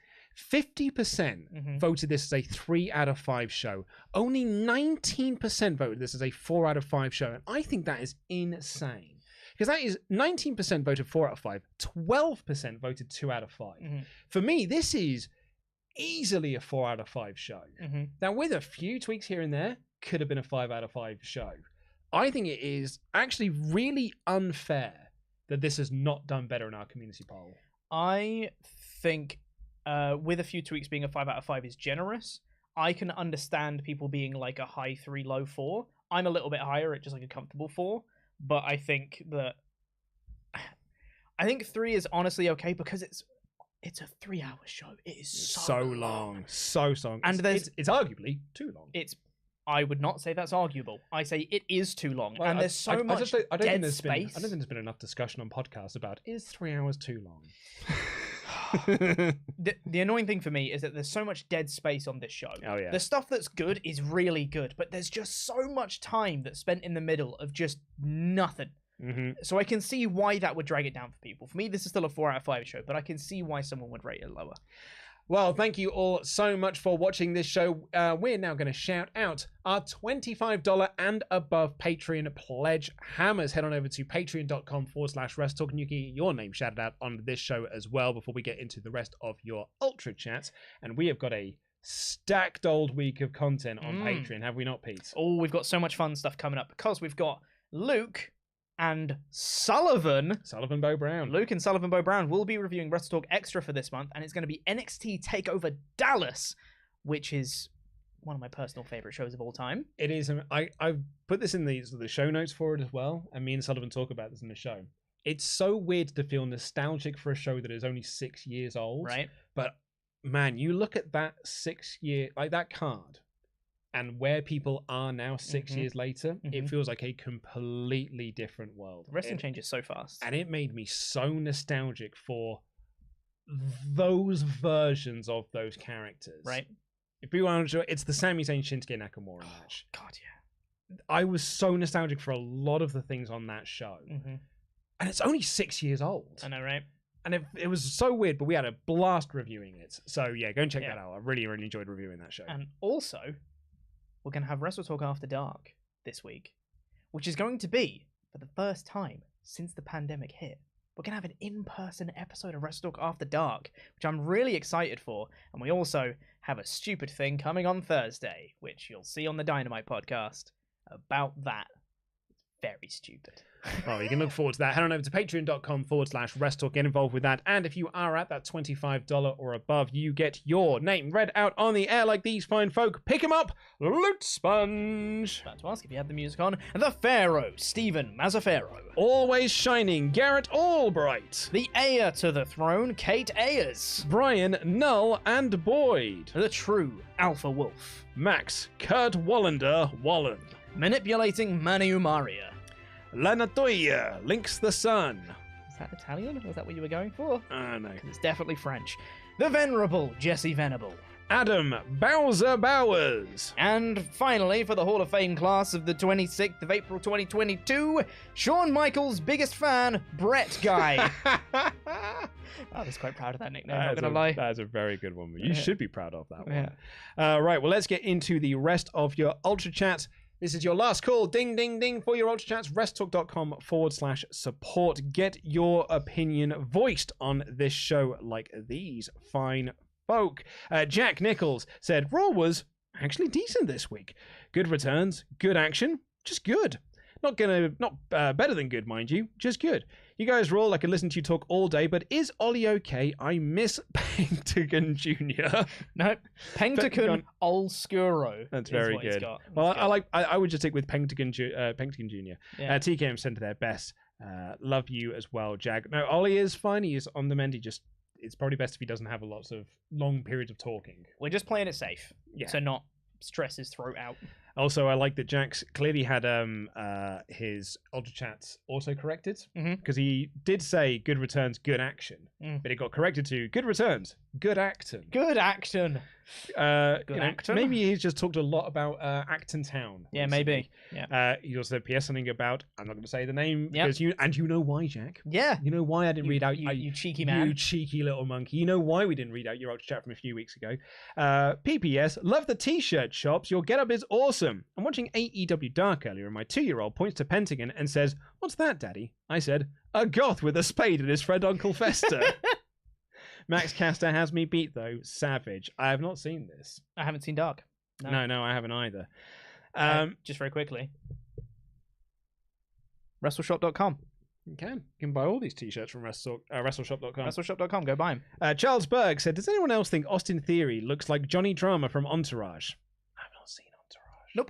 50% voted this as a 3 out of 5 show. Only 19% voted this as a 4 out of 5 show, and I think that is insane. Because that is 19% voted 4 out of 5, 12% voted 2 out of 5. For me, this is easily a 4 out of 5 show. Now, with a few tweaks here and there, could have been a 5 out of 5 show. I think it is actually really unfair that this has not done better in our community poll. I think with a few tweaks being a 5 out of 5 is generous. I can understand people being a high 3, low 4. I'm a little bit higher at just a comfortable 4. But I think 3 is honestly okay because it's a 3-hour show. It is so long. So long. And it's arguably too long. I would not say that's arguable. I say it is too long. Well, and there's so much dead space. I don't think there's been enough discussion on podcasts about is 3 hours too long. The annoying thing for me is that there's so much dead space on this show. Oh, yeah. The stuff that's good is really good, but there's just so much time that's spent in the middle of just nothing. So I can see why that would drag it down for people. For me, this is still a 4 out of 5 show, but I can see why someone would rate it lower. Well, thank you all so much for watching this show. We're now going to shout out our $25 and above Patreon Pledgehammers. Head on over to patreon.com/WrestleTalk and you can get your name shouted out on this show as well before we get into the rest of your Ultrachats. And we have got a stacked old week of content on Patreon, have we not, Pete? Oh, we've got so much fun stuff coming up because we've got Luke and Sullivan Bo Brown. Luke and Sullivan Bo Brown will be reviewing WrestleTalk Extra for this month, and it's going to be NXT TakeOver Dallas, which is one of my personal favorite shows of all time. It is. I've put this in the show notes for it as well, and me and Sullivan talk about this in the show. It's so weird to feel nostalgic for a show that is only 6 years old. Right. But man, you look at that 6 year, that card, and where people are now 6 years later, it feels like a completely different world. Wrestling changes so fast. And it made me so nostalgic for those versions of those characters. Right. If people aren't sure, it's the Sami Zayn Shinsuke Nakamura match. God, yeah. I was so nostalgic for a lot of the things on that show. And it's only 6 years old. I know, right? And it was so weird, but we had a blast reviewing it. So yeah, go and check that out. I really, really enjoyed reviewing that show. And also, we're going to have WrestleTalk After Dark this week, which is going to be, for the first time since the pandemic hit, we're going to have an in-person episode of WrestleTalk After Dark, which I'm really excited for. And we also have a stupid thing coming on Thursday, which you'll see on the Dynamite podcast about that. Very stupid. Oh, you can look forward to that. Head on over to patreon.com/WrestleTalk. Get involved with that. And if you are at that $25 or above, you get your name read out on the air like these fine folk. Pick 'em up, Loot Sponge. About to ask if you had the music on. The Pharaoh, Stephen Mazzaferro. Always shining, Garrett Albright. The heir to the throne, Kate Ayers. Brian, Null, and Boyd. The true Alpha Wolf. Max, Kurt Wallander, Wallen. Manipulating Manu Maria. Lanatoya, Links the Sun. Is that Italian? Was that what you were going for? No. It's definitely French. The Venerable Jesse Venable. Adam, Bowser Bowers. And finally, for the Hall of Fame class of the 26th of April 2022, Shawn Michaels' biggest fan, Brett Guy. I was quite proud of that nickname, not going to lie. That's a very good one. You should be proud of that one. Yeah. Right, well, let's get into the rest of your Ultra Chat. This is your last call. Ding, ding, ding for your Ultra Chats. WrestleTalk.com/support. Get your opinion voiced on this show like these fine folk. Jack Nichols said, Raw was actually decent this week. Good returns, good action, just good. Not better than good, mind you, just good. You guys roll. I could listen to you talk all day, but is Ollie okay? I miss Pentagon Jr. No, Pentagon Olskuro. That's very good. Well, I would just stick with Pentagon Jr. Yeah. TKM sent their best. Love you as well, Jag. No, Ollie is fine. He is on the mend. It's probably best if he doesn't have lots of long periods of talking. We're just playing it safe, to not stress his throat out. Also, I like that Jax clearly had his Ultra Chats auto-corrected, because he did say good returns, good action, but it got corrected to good returns, good acting. Good action. Good acting. Maybe he's just talked a lot about Acton Town. Yeah, maybe. Yeah. He also said PS something about, I'm not going to say the name, because you know why, Jack. Yeah. You know why I didn't read out... You cheeky man. You cheeky little monkey. You know why we didn't read out your Ultra Chat from a few weeks ago. PPS, love the t-shirt shops. Your getup is awesome. I'm watching AEW Dark earlier, and my 2-year-old points to Pentagon and says, what's that, Daddy? I said, a goth with a spade and his friend Uncle Fester. Max Caster has me beat, though. Savage. I have not seen this. I haven't seen Dark. No, I haven't either. Just very quickly. WrestleShop.com. You can buy all these t-shirts from WrestleShop.com. WrestleShop.com. Go buy them. Charles Berg said, does anyone else think Austin Theory looks like Johnny Drama from Entourage? I've not seen Entourage. Nope.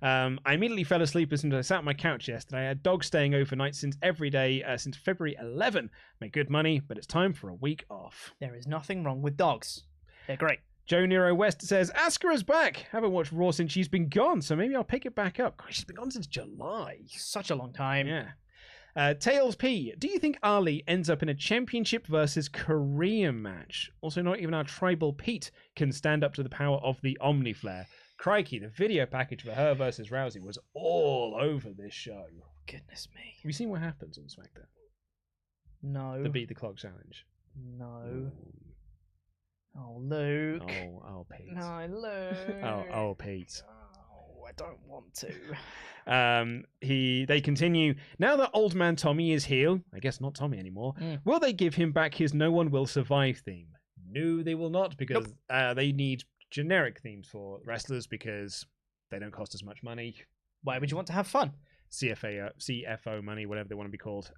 I immediately fell asleep as soon as I sat on my couch yesterday. I had dogs staying overnight since every day since February 11. Make good money, but it's time for a week off. There is nothing wrong with dogs. They're great. Joe Nero West says, Asuka is back. Haven't watched Raw since she's been gone, so maybe I'll pick it back up. Gosh, she's been gone since July. Such a long time. Yeah. Tails P, do you think Ali ends up in a championship versus Korean match? Also, not even our tribal Pete can stand up to the power of the Omniflare. Crikey, the video package for her versus Rousey was all over this show. Goodness me. Have you seen what happens on SmackDown? No. The Beat the Clock challenge. No. Oh, Luke. Oh, Pete. No, Luke. Oh, Pete. Oh, I don't want to. They continue. Now that old man Tommy is heel, I guess not Tommy anymore, will they give him back his No One Will Survive theme? No, they will not, because they need generic themes for wrestlers because they don't cost as much money. Why would you want to have fun? CFO money, whatever they want to be called.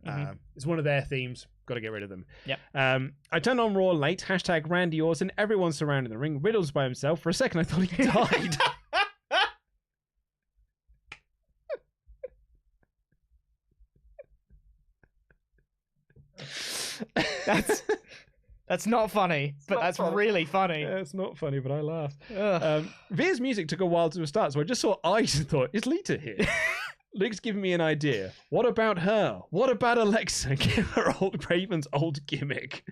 It's one of their themes. Got to get rid of them. Yep. I turned on Raw late. # Randy Orton. Everyone surrounding the ring. Riddles by himself. For a second, I thought he died. That's not funny, but that's really funny. Yeah, it's not funny, but I laughed. Veer's music took a while to start, so I just saw eyes and thought, is Lita here? Luke's giving me an idea. What about her? What about Alexa? Give her old Raven's old gimmick.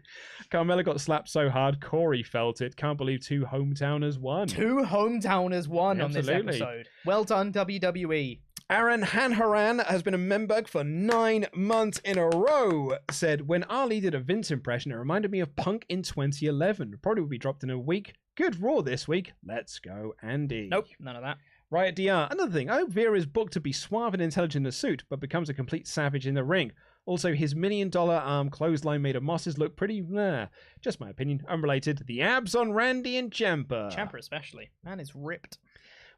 Carmella got slapped so hard, Corey felt it. Can't believe 2 hometowners won. 2 hometowners won on this episode. Well done, WWE. Aaron Hanharan has been a member for 9 months in a row. Said, when Ali did a Vince impression, it reminded me of Punk in 2011. Probably will be dropped in a week. Good Raw this week. Let's go, Andy. Nope, none of that. Riot DR. Another thing, I hope Veer is booked to be suave and intelligent in a suit, but becomes a complete savage in the ring. Also, his $1 million arm clothesline made of mosses look pretty just my opinion. Unrelated. The abs on Randy and Ciampa. Ciampa especially. Man is ripped.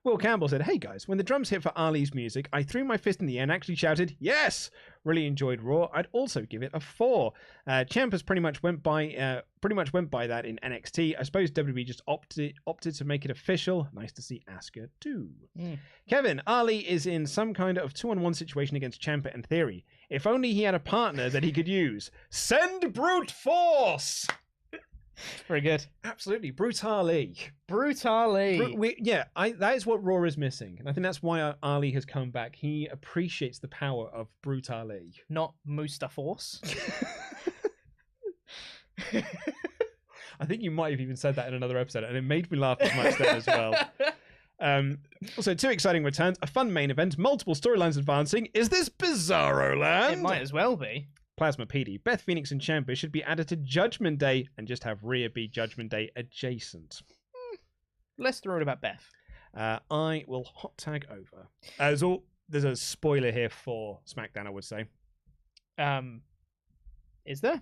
Will Campbell said, "Hey guys, when the drums hit for Ali's music, I threw my fist in the air and actually shouted, 'Yes!' Really enjoyed Raw. I'd also give it a 4. Ciampa's pretty much went by that in NXT. I suppose WWE just opted to make it official. Nice to see Asuka too." Kevin, Ali is in some kind of 2-on-1 situation against Ciampa in theory. If only he had a partner that he could use. Send brute force! Very good. Absolutely. Brutali. That is what Raw is missing. And I think that's why Ali has come back. He appreciates the power of Brutali. Not Mustafa Force. I think you might have even said that in another episode, and it made me laugh as much then as well. Also, 2 exciting returns, a fun main event, multiple storylines advancing. Is this Bizarro Land? It might as well be. Plasma PD, Beth Phoenix and Ciampa should be added to Judgment Day and just have Rhea be Judgment Day adjacent. Less thrilled about Beth. I will hot tag over. There's a spoiler here for SmackDown, I would say. Is there?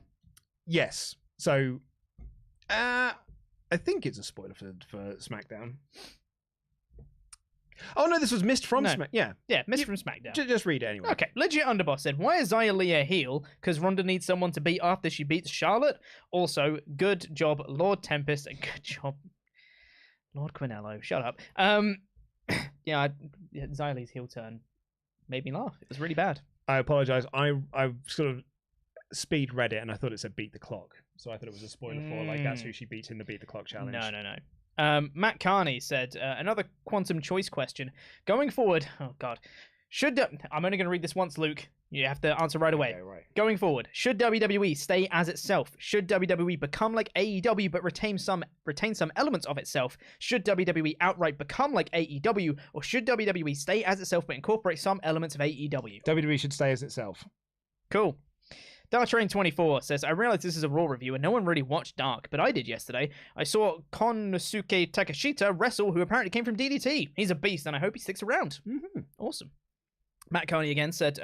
Yes. So, I think it's a spoiler for SmackDown. Oh no, this was missed from SmackDown. Yeah, missed from SmackDown. Just read it anyway. Okay, Legit Underboss said, "Why is Xia Li a heel? Because Ronda needs someone to beat after she beats Charlotte. Also, good job, Lord Tempest, and good job, Lord Quinello. Shut up." Xia Li's heel turn made me laugh. It was really bad. I apologize. I sort of speed read it and I thought it said beat the clock, so I thought it was a spoiler for like that's who she beats in the beat the clock challenge. No. Matt Carney said, another quantum choice question. Going forward, oh God, I'm only going to read this once, Luke. You have to answer right away. Okay, right. Going forward, should WWE stay as itself? Should WWE become like AEW but retain some elements of itself? Should WWE outright become like AEW? Or should WWE stay as itself but incorporate some elements of AEW? WWE should stay as itself. Cool. Dartrain24 says, "I realize this is a Raw review and no one really watched Dark, but I did yesterday. I saw Konosuke Takeshita wrestle, who apparently came from DDT. He's a beast and I hope he sticks around." Mm-hmm. Awesome. Matt Coney again said,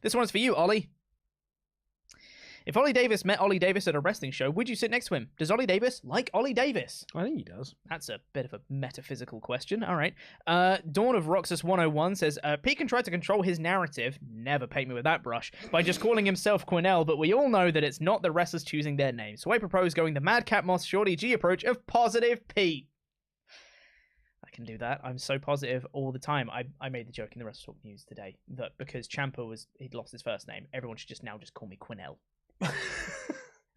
"This one's for you, Ollie. If Ollie Davis met Ollie Davis at a wrestling show, would you sit next to him? Does Ollie Davis like Ollie Davis?" I think he does. That's a bit of a metaphysical question. All right. Dawn of Roxas 101 says, "Pete can try to control his narrative, never paint me with that brush, by just calling himself Quinnell, but we all know that it's not the wrestlers choosing their name. So I propose going the Madcap Moss Shorty G approach of Positive Pete." I can do that. I'm so positive all the time. I made the joke in the WrestleTalk News today that because Ciampa he'd lost his first name, everyone should just call me Quinnell.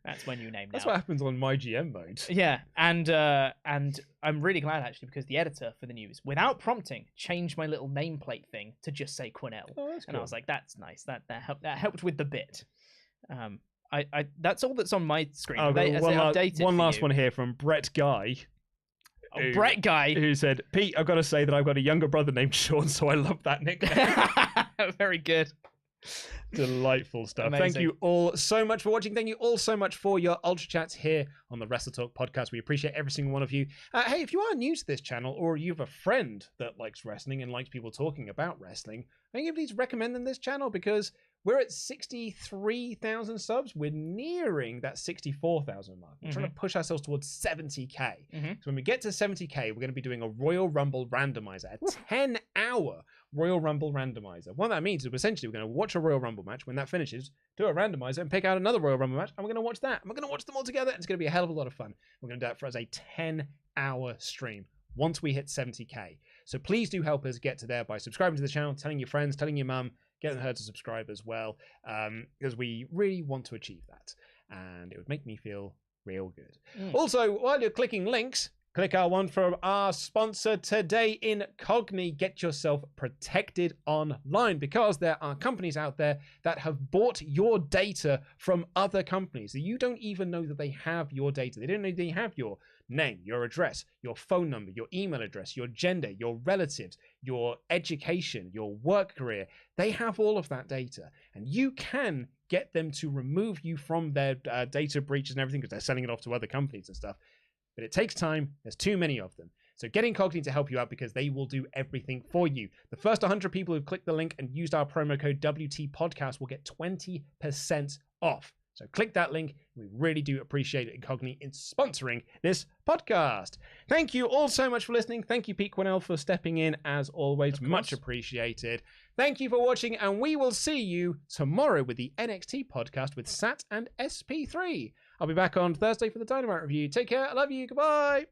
That's my new name now. That's what happens on my GM mode. Yeah, and I'm really glad actually because the editor for the news, without prompting, changed my little nameplate thing to just say Quinnell. Oh, that's cool. And I was like, that's nice. That helped with the bit. I that's all that's on my screen. One last one here from Brett Guy. Brett Guy, who said, "Pete, I've got to say that I've got a younger brother named Sean, so I love that nickname." Very good. Delightful stuff. Amazing. Thank you all so much for watching. Thank you all so much for your Ultra Chats here on the WrestleTalk Podcast. We appreciate every single one of you. Hey, if you are new to this channel or you have a friend that likes wrestling and likes people talking about wrestling, I think you please recommend them this channel because we're at 63,000 subs. We're nearing that 64,000 mark. We're trying to push ourselves towards 70k. So when we get to 70k, we're going to be doing a Royal Rumble randomizer, a 10-hour Royal Rumble randomizer. What that means is essentially we're going to watch a Royal Rumble match. When that finishes, do a randomizer and pick out another Royal Rumble match, and we're going to watch that. And we're going to watch them all together. And it's going to be a hell of a lot of fun. We're going to do that for as a 10-hour stream once we hit 70k. So please do help us get to there by subscribing to the channel, telling your friends, telling your mum, getting her to subscribe as well, because we really want to achieve that. And it would make me feel real good. Also, while you're clicking links, click our one from our sponsor today in Cogni. Get yourself protected online because there are companies out there that have bought your data from other companies. You don't even know that they have your data. They don't know they have your name, your address, your phone number, your email address, your gender, your relatives, your education, your work career. They have all of that data, and you can get them to remove you from their data breaches and everything because they're selling it off to other companies and stuff. But it takes time. There's too many of them. So get Incogni to help you out because they will do everything for you. The first 100 people who've clicked the link and used our promo code WT Podcast will get 20% off. So click that link. We really do appreciate Incogni in sponsoring this podcast. Thank you all so much for listening. Thank you, Pete Quinnell, for stepping in as always. Much appreciated. Thank you for watching, and we will see you tomorrow with the NXT podcast with Sat and SP3. I'll be back on Thursday for the Dynamite review. Take care. I love you. Goodbye.